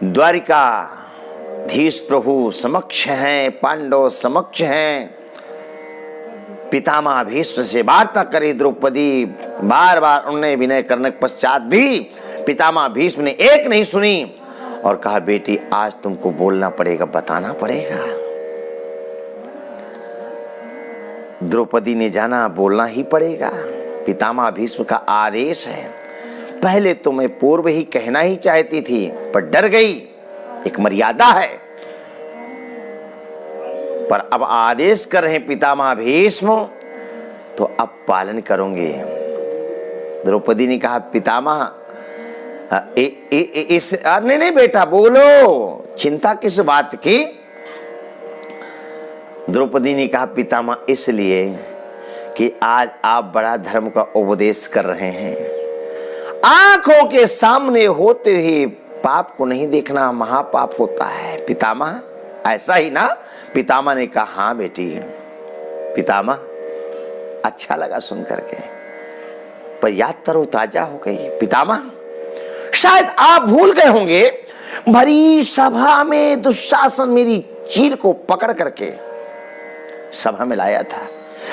द्वारिकाधीश प्रभु समक्ष हैं, पांडव समक्ष हैं। पितामह भीष्म से वार्ता करी द्रौपदी, बार बार अनुनय विनय करने के पश्चात भी पितामह भीष्म ने एक नहीं सुनी और कहा, बेटी आज तुमको बोलना पड़ेगा, बताना पड़ेगा। द्रौपदी ने जाना, बोलना ही पड़ेगा, पितामह भीष्म का आदेश है। पहले तो मैं पूर्व ही कहना ही चाहती थी, पर डर गई, एक मर्यादा है। पर अब आदेश कर रहे पितामह भीष्म, तो अब पालन करूंगी। द्रौपदी ने कहा, पितामह नहीं बेटा बोलो, चिंता किस बात की? द्रौपदी ने कहा, पितामह इसलिए कि आज आप बड़ा धर्म का उपदेश कर रहे हैं, आंखों के सामने होते हुए पाप को नहीं देखना महापाप होता है। पितामह ऐसा ही ना? पितामह ने कहा, हाँ बेटी। पितामह अच्छा लगा सुन करके, पर याद तरोताजा हो गई। पितामह शायद आप भूल गए होंगे, भरी सभा में दुशासन मेरी चीर को पकड़ करके सभा में लाया था,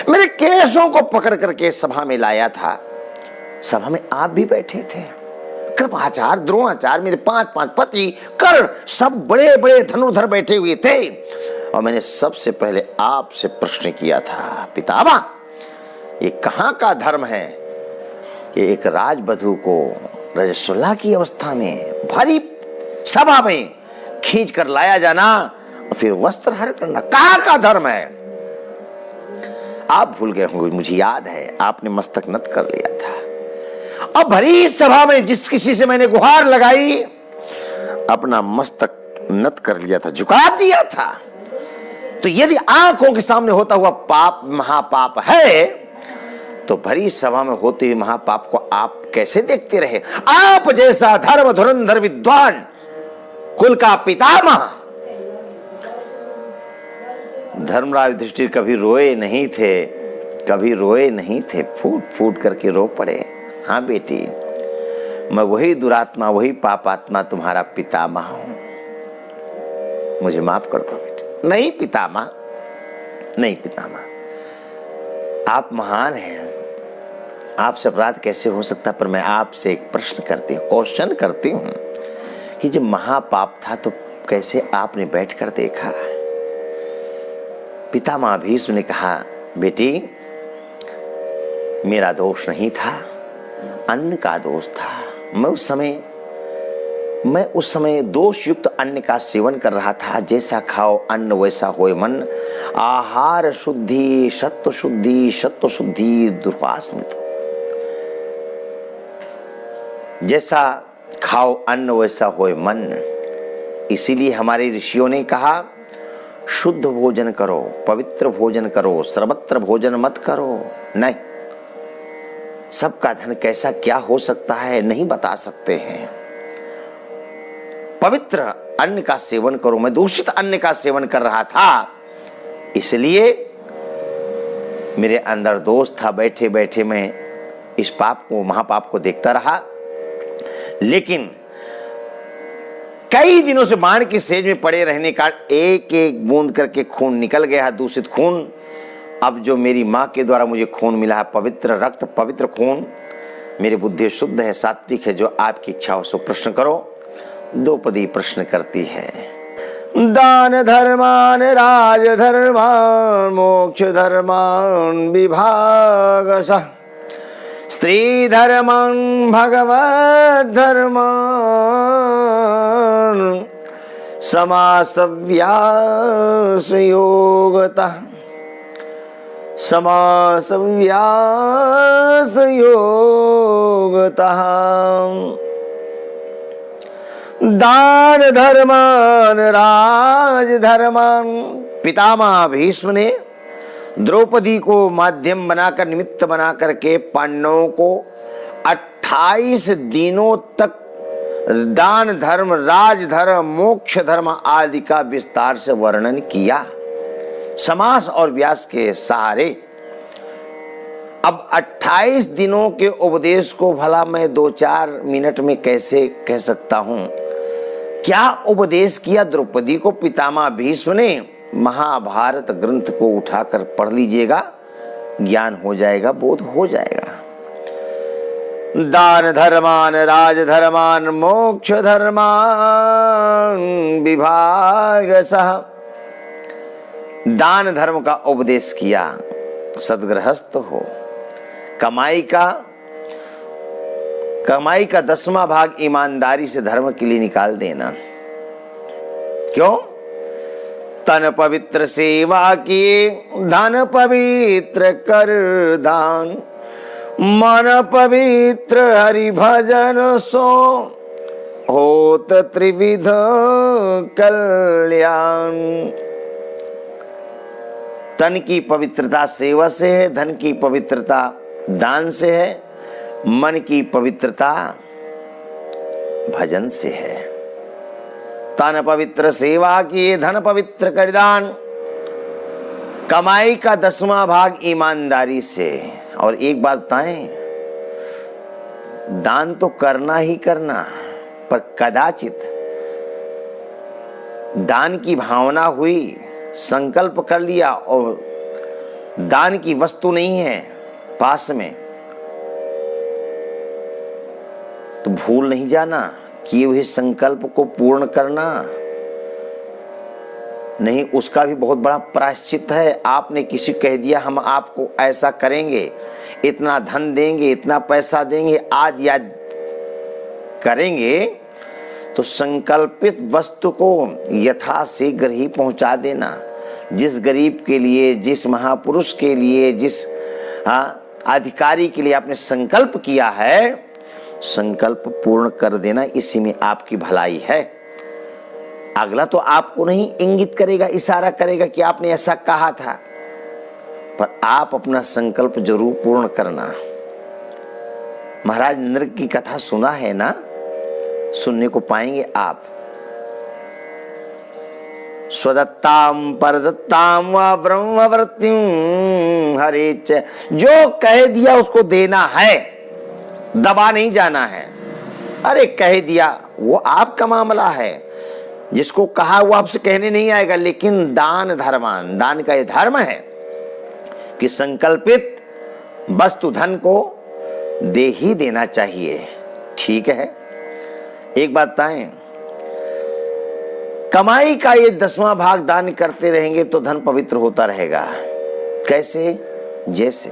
मेरे केसों को पकड़ करके सभा में लाया था। सभा में आप भी बैठे थे, कृपाचार्य, द्रोणाचार्य, मेरे 5 पति, कर्ण, सब बड़े बड़े धनुर्धर बैठे हुए थे। और मैंने सबसे पहले आपसे प्रश्न किया था, पितामह ये कहां का धर्म है कि एक राजवधू को रजस्वला की अवस्था में भरी सभा में खींच कर लाया जाना और फिर वस्त्र हर करना, कहां का धर्म है? आप भूल गए होंगे, मुझे याद है, आपने मस्तक नत कर लिया था। और भरी सभा में जिस किसी से मैंने गुहार लगाई, अपना मस्तक नत कर लिया था, झुका दिया था। तो यदि आंखों के सामने होता हुआ पाप महापाप है, तो भरी सभा में होते हुए महापाप को आप कैसे देखते रहे? आप जैसा धर्म धुरंधर विद्वान, कुल का पितामह धर्मराज युधिष्ठिर कभी रोए नहीं थे, कभी रोए नहीं थे, फूट फूट करके रो पड़े। हाँ बेटी, मैं वही दुरात्मा, वही पापात्मा तुम्हारा पितामह हूं, मुझे माफ कर दो बेटी। नहीं पितामह, नहीं पितामह, आप महान हैं, आपसे अपराध कैसे हो सकता? पर मैं आपसे एक प्रश्न करती हूँ, क्वेश्चन करती हूँ कि जब महापाप था तो कैसे आपने बैठकर देखा? पितामह भीष्म ने कहा, बेटी मेरा दोष नहीं था, अन्न का दोष था। मैं उस समय दोष युक्त अन्न का सेवन कर रहा था। जैसा खाओ अन्न वैसा होए मन, आहार शुद्धि सत्व शुद्धि, सत्व शुद्धि दुर्वासमितो। जैसा खाओ अन्न वैसा होए मन। इसीलिए हमारे ऋषियों ने कहा, शुद्ध भोजन करो, पवित्र भोजन करो, सर्वत्र भोजन मत करो। नहीं, सबका धन कैसा क्या हो सकता है नहीं बता सकते हैं। पवित्र अन्न का सेवन करो। मैं दूषित अन्न का सेवन कर रहा था, इसलिए मेरे अंदर दोष था। बैठे बैठे मैं इस पाप को, महापाप को देखता रहा। लेकिन कई दिनों से बाण की सेज में पड़े रहने का एक एक बूंद करके खून निकल गया, दूषित खून। अब जो मेरी मां के द्वारा मुझे खून मिला है, पवित्र रक्त, पवित्र खून, मेरी बुद्धि शुद्ध है, सात्विक है। जो आपकी इच्छा हो सो प्रश्न करो। द्रौपदी प्रश्न करती है, दान धर्मान राज धर्मान मोक्ष धर्मान विभागसः, स्त्री धर्मं भगवद् धर्मं समासव्यास योगतः, समासव्यास योगतः। दान धर्मान राज धर्मान। पितामह भीष्म ने द्रौपदी को माध्यम बनाकर, निमित्त बनाकर के पांडवों को 28 दिनों तक दान धर्म, राज धर्म, मोक्ष धर्म आदि का विस्तार से वर्णन किया, समास और व्यास के सहारे। अब 28 दिनों के उपदेश को भला मैं 2-4 मिनट में कैसे कह सकता हूं? क्या उपदेश किया द्रौपदी को पितामह भीष्म ने? महाभारत ग्रंथ को उठाकर पढ़ लीजिएगा, ज्ञान हो जाएगा, बोध हो जाएगा। दान धर्मान राज धर्मान मोक्ष धर्मान विभागसः। दान धर्म का उपदेश किया, सद्गृहस्थ हो, कमाई का 10वां भाग ईमानदारी से धर्म के लिए निकाल देना। क्यों? तन पवित्र सेवा किए, धन पवित्र कर दान, मन पवित्र हरि भजन सो, होत त्रिविध कल्याण। तन की पवित्रता सेवा से है, धन की पवित्रता दान से है, मन की पवित्रता भजन से है। तन पवित्र सेवा किए धन पवित्र कर दान, कमाई का 10वां भाग ईमानदारी से। और एक बात बताएं, दान तो करना ही करना, पर कदाचित दान की भावना हुई, संकल्प कर लिया और दान की वस्तु नहीं है पास में, तो भूल नहीं जाना किए हुए संकल्प को पूर्ण करना। नहीं, उसका भी बहुत बड़ा प्रायश्चित है। आपने किसी कह दिया हम आपको ऐसा करेंगे, इतना धन देंगे, इतना पैसा देंगे, आज याद करेंगे, तो संकल्पित वस्तु को यथाशीघ्र ही पहुंचा देना। जिस गरीब के लिए, जिस महापुरुष के लिए, जिस अधिकारी के लिए आपने संकल्प किया है, संकल्प पूर्ण कर देना, इसी में आपकी भलाई है। अगला तो आपको नहीं इंगित करेगा, इशारा करेगा कि आपने ऐसा कहा था, पर आप अपना संकल्प जरूर पूर्ण करना। महाराज नृग की कथा सुना है ना, सुनने को पाएंगे आप। स्वदत्ताम परदत्ताम व ब्रह्मवृत्तिम हरे च, जो कह दिया उसको देना है, दबा नहीं जाना है। अरे कह दिया वो आपका मामला है, जिसको कहा वो आपसे कहने नहीं आएगा, लेकिन दान धर्मान, दान का ये धर्म है कि संकल्पित वस्तु धन को दे ही देना चाहिए। ठीक है, एक बात बताएं, कमाई का ये 10वां भाग दान करते रहेंगे तो धन पवित्र होता रहेगा। कैसे? जैसे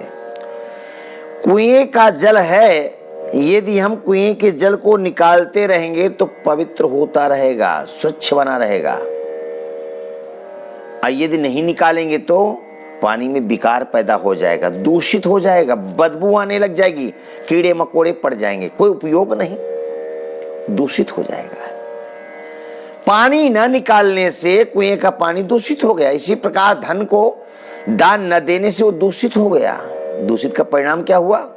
कुएं का जल है, यदि हम कुएं के जल को निकालते रहेंगे तो पवित्र होता रहेगा, स्वच्छ बना रहेगा। और यदि नहीं निकालेंगे तो पानी में विकार पैदा हो जाएगा, दूषित हो जाएगा, बदबू आने लग जाएगी, कीड़े मकोड़े पड़ जाएंगे, कोई उपयोग नहीं, दूषित हो जाएगा। पानी न निकालने से कुएं का पानी दूषित हो गया। इसी प्रकार धन को दान न देने से वो दूषित हो गया। दूषित का परिणाम क्या हुआ?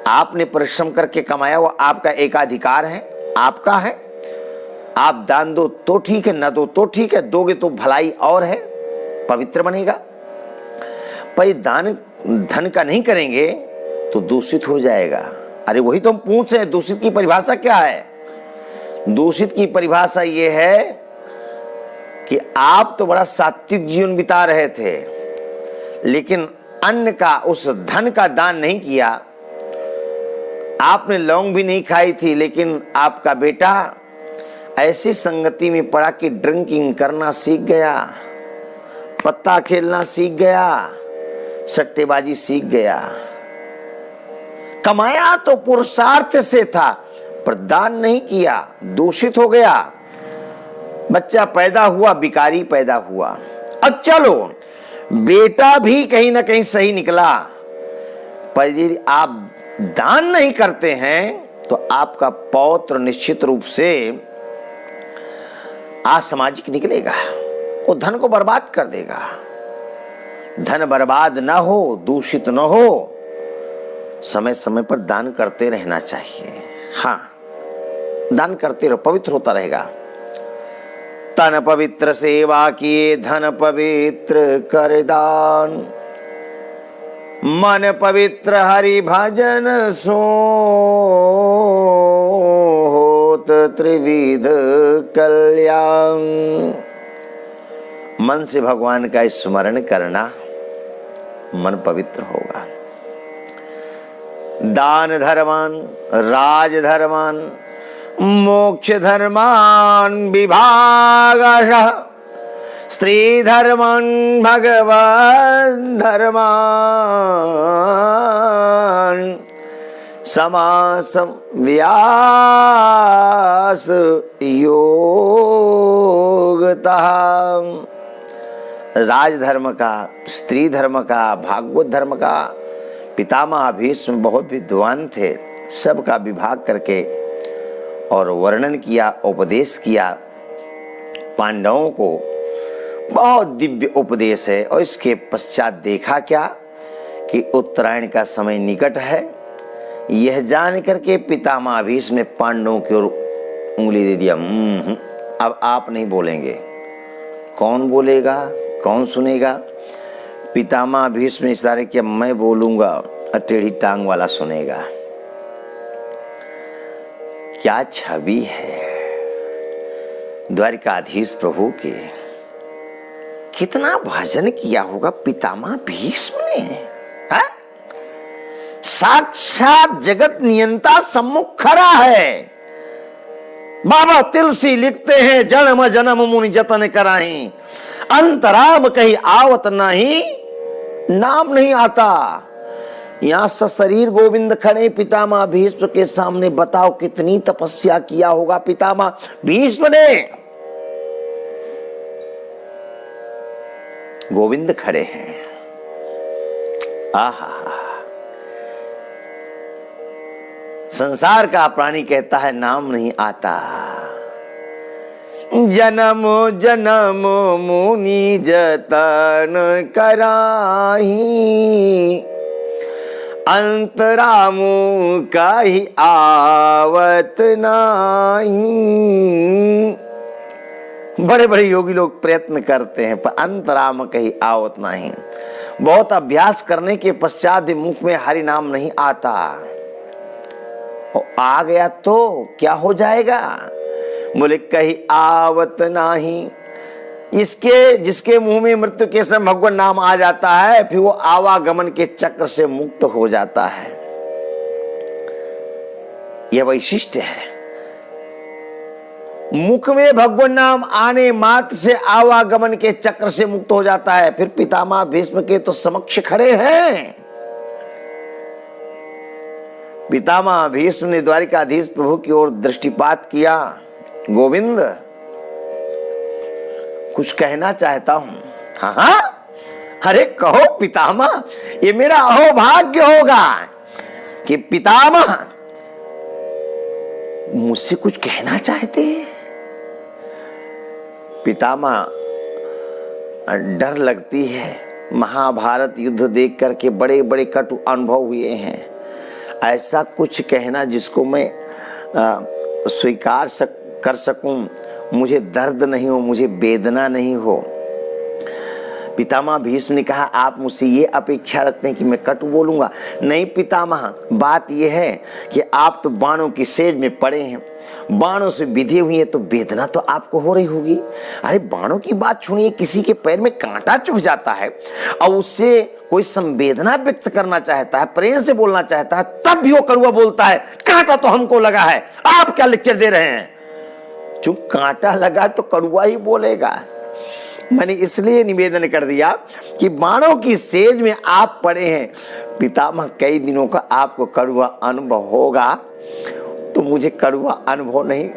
आपने परिश्रम करके कमाया, वो आपका एकाधिकार है, आपका है। आप दान दो तो ठीक है, न दो तो ठीक है, दोगे तो भलाई और है, पवित्र बनेगा। पर दान धन का नहीं करेंगे तो दूषित हो जाएगा। अरे वही तो हम पूछ रहे हैं, दूषित की परिभाषा क्या है? दूषित की परिभाषा ये है कि आप तो बड़ा सात्विक जीवन बिता रहे थे, लेकिन अन्न का, उस धन का दान नहीं किया। आपने लौंग भी नहीं खाई थी, लेकिन आपका बेटा ऐसी संगति में पड़ा कि ड्रिंकिंग करना सीख गया, पत्ता खेलना सीख गया, सट्टेबाजी सीख गया। कमाया तो पुरुषार्थ से था, पर दान नहीं किया, दूषित हो गया। बच्चा पैदा हुआ, बिकारी पैदा हुआ। अब चलो बेटा भी कहीं ना कहीं सही निकला, पर यदि आप दान नहीं करते हैं तो आपका पौत्र निश्चित रूप से असामाजिक निकलेगा, वो धन को बर्बाद कर देगा। धन बर्बाद ना हो, दूषित ना हो, समय समय पर दान करते रहना चाहिए। हाँ, दान करते रहो, पवित्र होता रहेगा। तन पवित्र सेवा किए धन पवित्र कर दान, मन पवित्र हरि भजन सो होत त्रिविध कल्याण। मन से भगवान का स्मरण करना, मन पवित्र होगा। दान धर्मान, राज धर्मान, मोक्ष धर्मान विभागशः, स्त्री धर्मान भगवन् धर्मान, समासं व्यास योगतः। राजधर्म का, स्त्री धर्म का, भागवत धर्म का पितामह भीष्म बहुत विद्वान थे, सबका विभाग करके और वर्णन किया, उपदेश किया पांडवों को। बहुत दिव्य उपदेश है। और इसके पश्चात देखा क्या कि उत्तरायण का समय निकट है, यह जान करके पितामह भीष्म ने पांडवों की ओर उंगली दे दिया। अब आप नहीं बोलेंगे। कौन बोलेगा, कौन सुनेगा? पितामह भीष्म ने इशारे किया, मैं बोलूंगा और टेढ़ी टांग वाला सुनेगा। क्या छवि है द्वारिकाधीश प्रभु की। कितना भजन किया होगा पितामह भीष्म ने। साक्षात जगत नियंता सम्मुख खड़ा है। बाबा तुलसी लिखते हैं, जन्म जन्म मुनि जतन कराही, अंतराम कहीं आवत नहीं, नाम नहीं आता। यहां सशरीर गोविंद खड़े पितामह भीष्म के सामने। बताओ कितनी तपस्या किया होगा पितामह भीष्म ने। गोविंद खड़े हैं। आहा, संसार का प्राणी कहता है नाम नहीं आता। जन्म जन्म मुनि जतन कराही, अंतराम काहि आवत नाही। बड़े बड़े योगी लोग प्रयत्न करते हैं पर अंतराम कहीं आवत नहीं। बहुत अभ्यास करने के पश्चात भी मुख में हरि नाम नहीं आता। और आ गया तो क्या हो जाएगा? बोले कहीं आवत नहीं। इसके जिसके मुंह में मृत्यु के समय भगवान नाम आ जाता है, फिर वो आवागमन के चक्र से मुक्त हो जाता है। यह वैशिष्ट्य है। मुख में भगवान नाम आने मात्र से आवागमन के चक्र से मुक्त हो जाता है। फिर पितामह भीष्म के तो समक्ष खड़े हैं। पितामह भीष्म ने द्वारिकाधीश प्रभु की ओर दृष्टिपात किया। गोविंद, कुछ कहना चाहता हूं। हाँ, अरे कहो पितामह, ये मेरा अहोभाग्य होगा कि पितामह मुझसे कुछ कहना चाहते हैं। पितामह, डर लगती है। महाभारत युद्ध देख करके बड़े बड़े कटु अनुभव हुए हैं। ऐसा कुछ कहना जिसको मैं स्वीकार कर सकूं, मुझे दर्द नहीं हो, मुझे वेदना नहीं हो। पितामह भीष्म ने कहा, आप मुझसे ये अपेक्षा रखते हैं कि मैं कटु बोलूंगा? नहीं पितामह, बात यह है कि आप तो बाणों की सेज में पड़े हैं, बाणों से विधे हुए हैं, तो वेदना तो आपको हो रही होगी। अरे बाणों की बात सुनिए, किसी के पैर में कांटा चुभ जाता है और उससे कोई संवेदना व्यक्त करना चाहता है, प्रेम से बोलना चाहता है, तब भी वो कड़वा बोलता है, कांटा तो हमको लगा है, आप क्या लेक्चर दे रहे हैं? चुप, कांटा लगा तो कड़वा ही बोलेगा। मैंने इसलिए निवेदन कर दिया कि बाणों की सेज में आप पड़े हैं। पितामह, कई दिनों का आपको कड़वा अनुभव होगा, तो मुझे कड़वा अनुभव नहीं।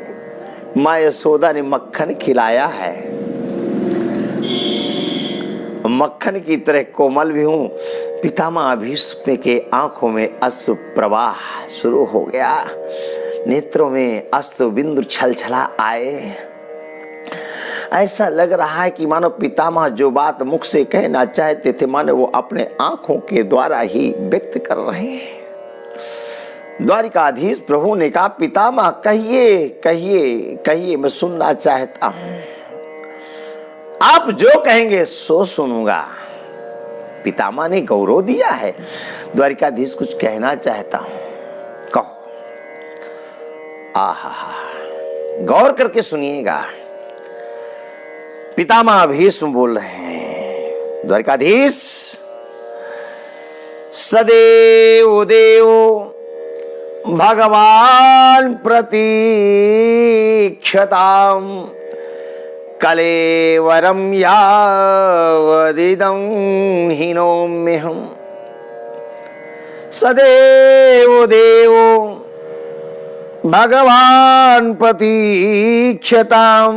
माँ यशोदा ने मक्खन खिलाया है, मक्खन की तरह कोमल भी हूं। पितामह भीष्म के आंखों में अश्रु प्रवाह शुरू हो गया, नेत्रों में अश्रु बिंदु छलछला आए। ऐसा लग रहा है कि मानो पितामह जो बात मुख से कहना चाहते थे, मानो वो अपने आंखों के द्वारा ही व्यक्त कर रहे हैं। द्वारिकाधीश प्रभु ने कहा, पितामह कहिए कहिए कहिए, मैं सुनना चाहता हूं। आप जो कहेंगे सो सुनूंगा। पितामह ने गौरव दिया है। द्वारिकाधीश, कुछ कहना चाहता हूं, कहो। आहा, गौर करके सुनिएगा। पितामह भीष्म बोल रहे हैं, द्वारिकाधीश, सदैव देव भगवान प्रतीक्षताम कलेवरम यावदिदं हीनोम्यहम्। सदैव देव भगवान प्रतीक्षताम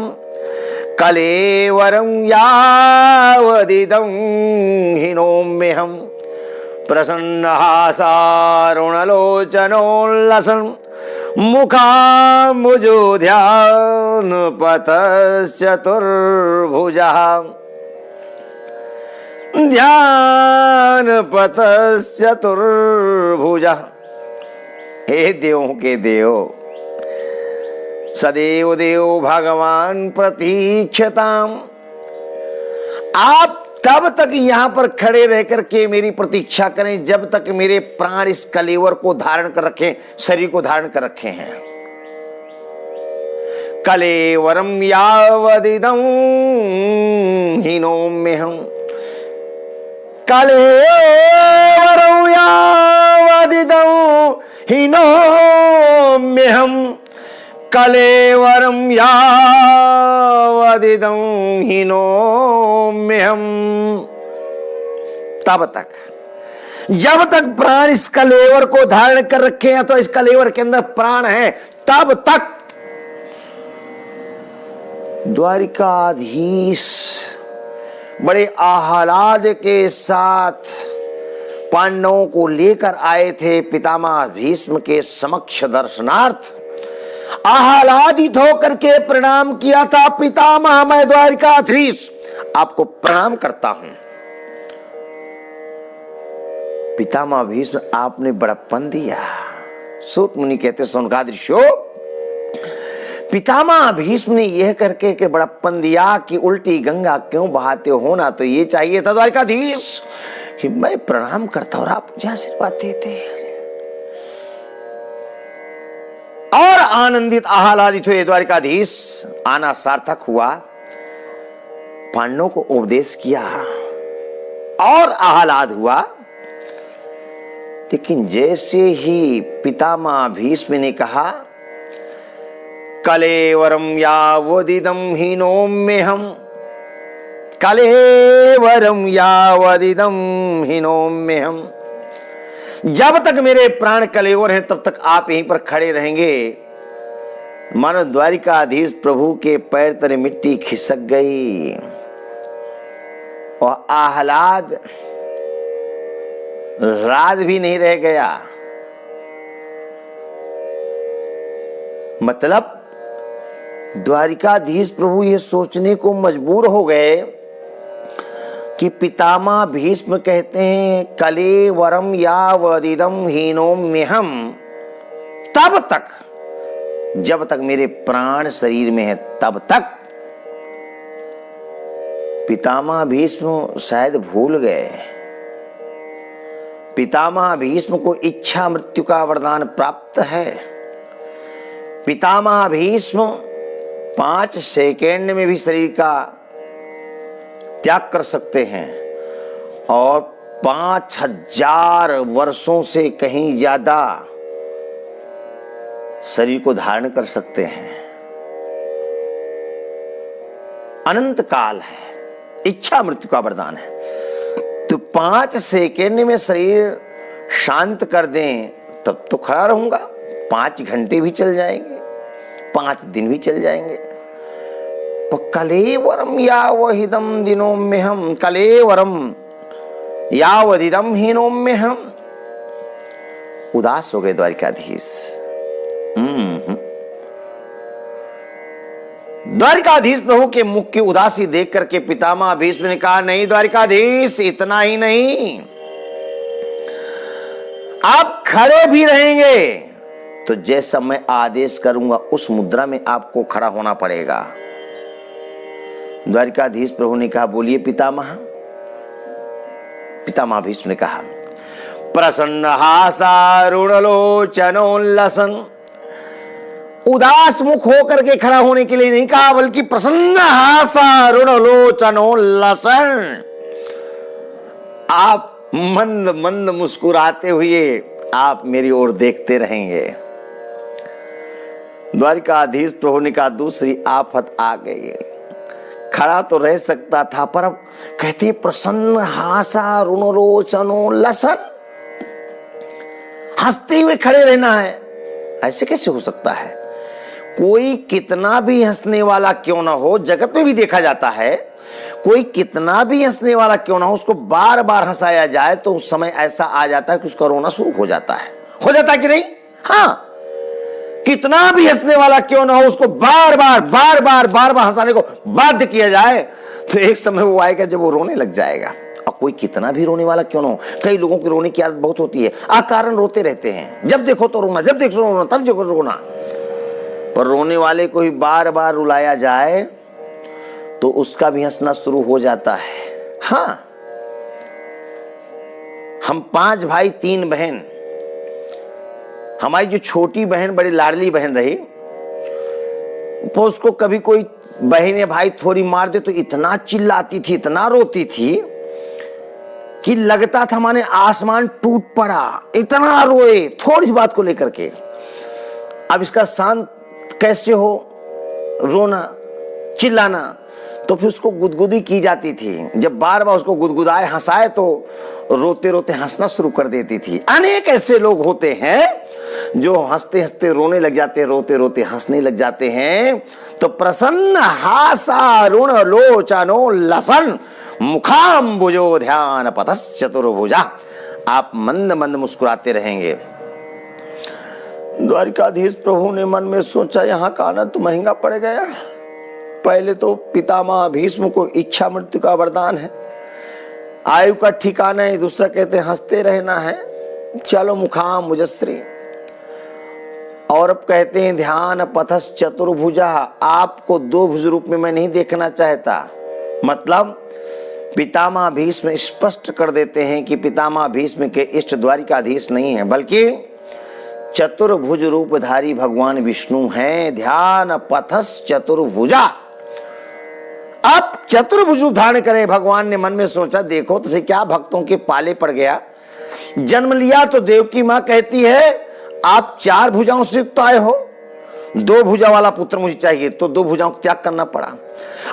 कलेवरं यावदिदं हीनोम्यहम्। प्रसन्नहासारुणलोचनोल्लसन् मुखाम्बुजोध्यानपतश्चतुर्भुजः। ध्यानपतश्चतुर्भुजः हे देवों के देव, सदैव देव भगवान प्रतीक्षताम। आप तब तक यहां पर खड़े रह करके मेरी प्रतीक्षा करें जब तक मेरे प्राण इस कलेवर को धारण कर रखे, शरीर को धारण कर रखे हैं। कलेवरम यावदिदं हीनोम्यहम्, कलेवरम यावदिदं हीनोम्यहम्, कलेवरम यावदिदं हीनोम्यहम्। तब तक, जब तक प्राण इस कलेवर को धारण कर रखे हैं, तो इस कलेवर के अंदर प्राण है, तब तक द्वारिकाधीश बड़े आह्लाद के साथ पांडवों को लेकर आए थे पितामह भीष्म के समक्ष दर्शनार्थ। आह्लादित होकर के प्रणाम किया था, पितामह मैं द्वारिकाधीश आपको प्रणाम करता हूं। पितामह भीष्म आपने बड़प्पन दिया। सूत मुनि कहते सौनकादृश्यो, पितामह भीष्म ने यह करके के बड़प्पन दिया कि उल्टी गंगा क्यों बहाते हो, ना तो ये चाहिए था द्वारिकाधीश कि मैं प्रणाम करता और आप मुझे आशीर्वाद देते। और आनंदित आह्लादित हुए द्वारिकाधीश, आना सार्थक हुआ। पांडवों को उपदेश किया और आह्लाद हुआ। लेकिन जैसे ही पितामह भीष्म ने कहा कलेवरम यावदिदं हीनोम्यहम्, कलेवरम यावदिदं हीनोम्यहम्, जब तक मेरे प्राण कलेवर हैं तब तक आप यहीं पर खड़े रहेंगे। मानो द्वारिकाधीश प्रभु के पैर तले मिट्टी खिसक गई और आह्लाद राज भी नहीं रह गया। मतलब द्वारिकाधीश प्रभु ये सोचने को मजबूर हो गए कि पितामह भीष्म कहते हैं कलेवरम यावदिदं हीनोम्यहम्, तब तक, जब तक मेरे प्राण शरीर में है तब तक। पितामह भीष्म शायद भूल गए। पितामह भीष्म को इच्छा मृत्यु का वरदान प्राप्त है। पितामह भीष्म 5 सेकेंड में भी शरीर का त्याग कर सकते हैं और 5000 वर्षों से कहीं ज्यादा शरीर को धारण कर सकते हैं। अनंत काल है, इच्छा मृत्यु का वरदान है। तो 5 सेकेंड में शरीर शांत कर दें तब तो खड़ा रहूंगा। 5 घंटे भी चल जाएंगे, 5 दिन भी चल जाएंगे। तो कलेवरम यावदिदं दिनोम्यहम्, कलेवरम यावदिदं हीनोम्यहम्। उदास हो गए द्वारिकाधीश। द्वारिकाधीश प्रभु के मुख की उदासी देख करके पितामह भीष्म ने कहा नहीं द्वारिकाधीश, इतना ही नहीं, आप खड़े भी रहेंगे तो जैसा मैं आदेश करूंगा उस मुद्रा में आपको खड़ा होना पड़ेगा। द्वारिकाधीश प्रभु ने कहा बोलिए पितामह। पितामह भीष्म ने कहा प्रसन्न हासारुणलोचनोल्लसन, उदास मुख होकर के खड़ा होने के लिए नहीं कहा बल्कि प्रसन्न हासारुणलोचनोल्लसन, आप मंद मंद मुस्कुराते हुए आप मेरी ओर देखते रहेंगे। द्वारिकाधीश प्रभु ने कहा दूसरी आफत आ गई। खड़ा तो रह सकता था पर अब कहते प्रसन्न हासारुणलोचनोल्लसन, हंसते हुए खड़े रहना है, ऐसे कैसे हो सकता है? कोई कितना भी हंसने वाला क्यों ना हो, जगत में भी देखा जाता है, कोई कितना भी हंसने वाला क्यों ना हो, उसको बार बार हंसाया जाए तो उस समय ऐसा आ जाता है कि उसका रोना शुरू हो जाता है कि नहीं? हाँ, कितना भी हंसने वाला क्यों ना हो, उसको बार बार हंसाने को बाध्य किया जाए तो एक समय वो आएगा जब वो रोने लग जाएगा। और कोई कितना भी रोने वाला क्यों ना हो, कई लोगों की रोने की आदत बहुत होती है, अकारण रोते रहते हैं, जब देखो तो रोना, जब देखो रोना, तब देखो रोना। पर रोने वाले को ही बार बार रुलाया जाए तो उसका भी हंसना शुरू हो जाता है। हाँ, हम 5 भाई 3 बहन, हमारी जो छोटी बहन बड़ी लाडली बहन रही, तो उसको कभी कोई बहन या भाई थोड़ी मार दे तो इतना चिल्लाती थी, इतना रोती थी कि लगता था माने आसमान टूट पड़ा, इतना रोए थोड़ी सी बात को लेकर के। अब इसका शांत कैसे हो, रोना चिल्लाना, तो फिर उसको गुदगुदी की जाती थी। जब बार बार उसको गुदगुदाए हंसाए तो रोते रोते हंसना शुरू कर देती थी। अनेक ऐसे लोग होते हैं जो हंसते हंसते रोने लग जाते हैं, रोते रोते हंसने लग जाते हैं। तो प्रसन्न हासा ऋण लोचनो लसन मुखाम्बुजो ध्यान पतश्चतुर्भुजा। आप मंद मंद मुस्कुराते रहेंगे। द्वारिकाधीश प्रभु ने मन में सोचा, यहाँ का आना तो महंगा पड़ गया। पहले तो पितामह भीष्म को इच्छा मृत्यु का वरदान है, आयु का ठिकाना है, दूसरा कहते हैं हंसते रहना है, चलो मुखाम मुजस्री। और अब कहते हैं ध्यान पथस चतुर्भुजा, आपको 2 भुज रूप में मैं नहीं देखना चाहता। मतलब पितामह भीष्म स्पष्ट कर देते हैं कि पितामह भीष्म के इष्ट द्वारिकाधीश नहीं है, बल्कि चतुर्भुज रूपधारी भगवान विष्णु हैं। ध्यान पथस चतुर्भुजा, अब चतुर्भुज रूप धारण करे। भगवान ने मन में सोचा, देखो तुझे क्या भक्तों के पाले पड़ गया। जन्म लिया तो देवकी मां कहती है आप 4 भुजाओं से युक्त आए हो, 2 भुजा वाला पुत्र मुझे चाहिए, तो 2 भुजाओं को त्याग करना पड़ा।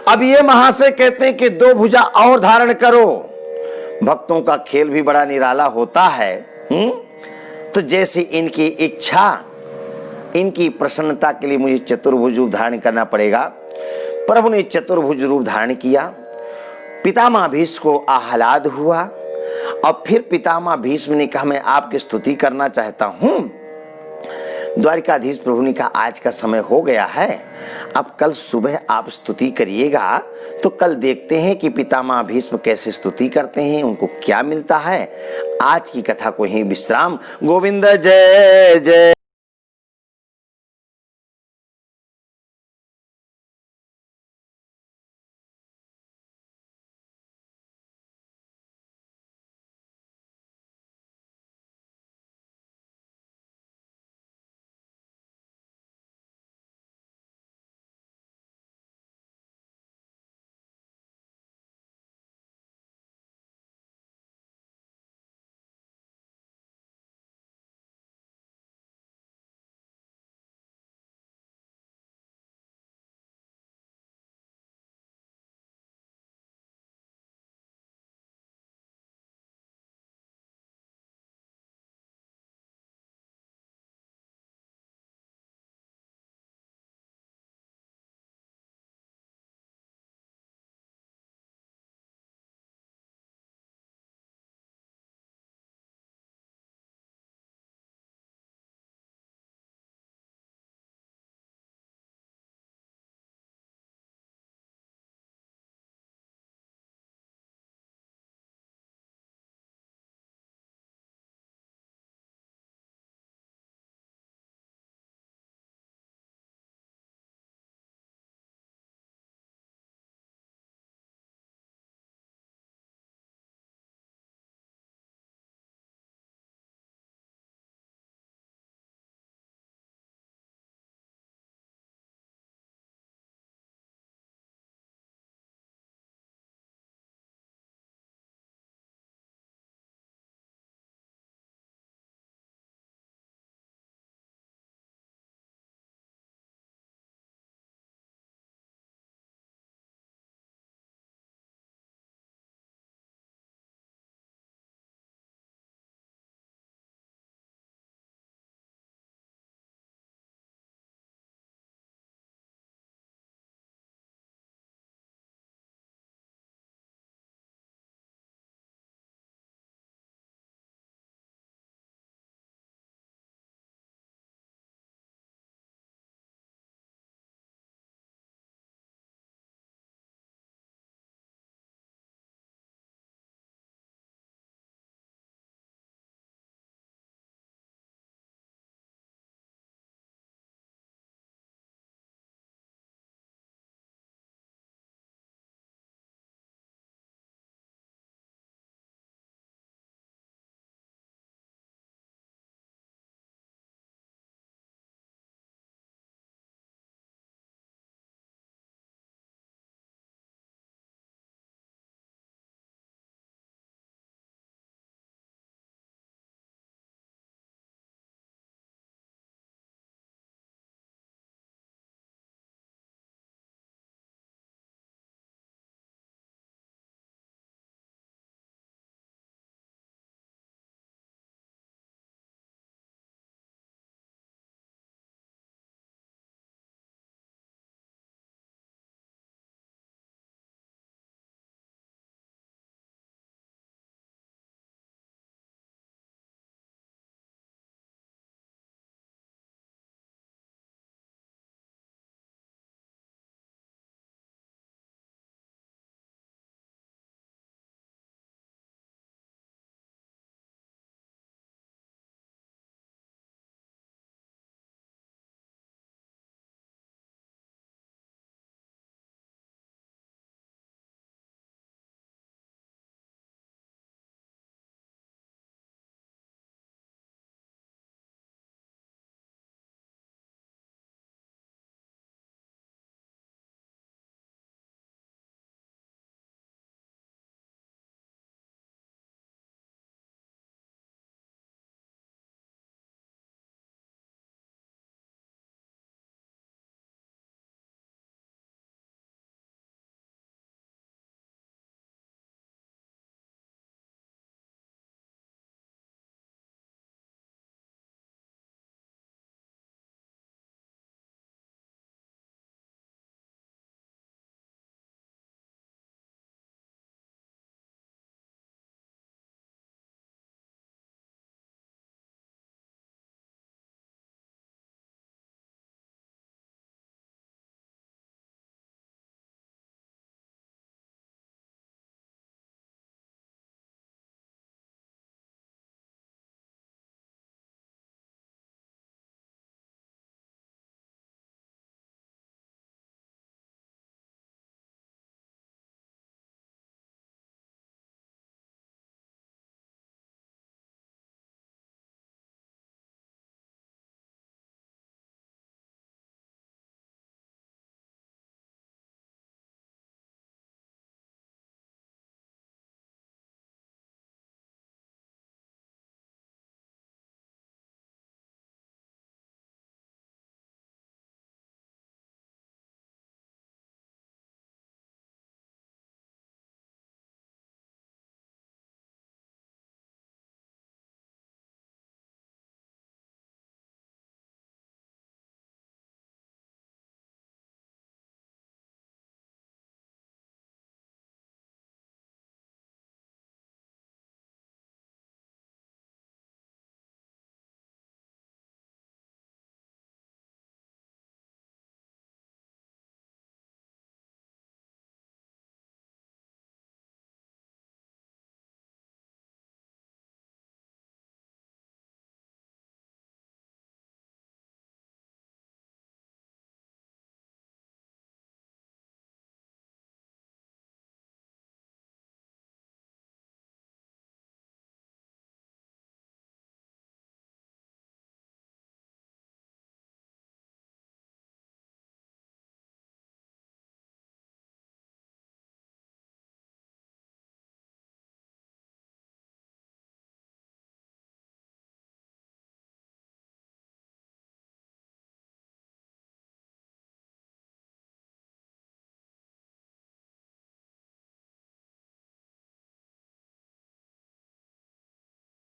अब ये महाशय कहते हैं कि 2 भुजा और धारण करो। भक्तों का खेल भी बड़ा निराला होता है। तो जैसे इनकी इच्छा, इनकी प्रसन्नता के लिए मुझे चतुर्भुज रूप धारण करना पड़ेगा। प्रभु ने चतुर्भुज रूप धारण किया। पितामह भीष्म को आह्लाद हुआ और फिर पितामह भीष्म ने कहा मैं आपकी स्तुति करना चाहता हूं। द्वारिकाधीश प्रभु ने कहा आज का समय हो गया है, अब कल सुबह आप स्तुति करिएगा, तो कल देखते हैं कि पितामह भीष्म कैसे स्तुति करते हैं, उनको क्या मिलता है। आज की कथा को ही विश्राम। गोविंद जय जय।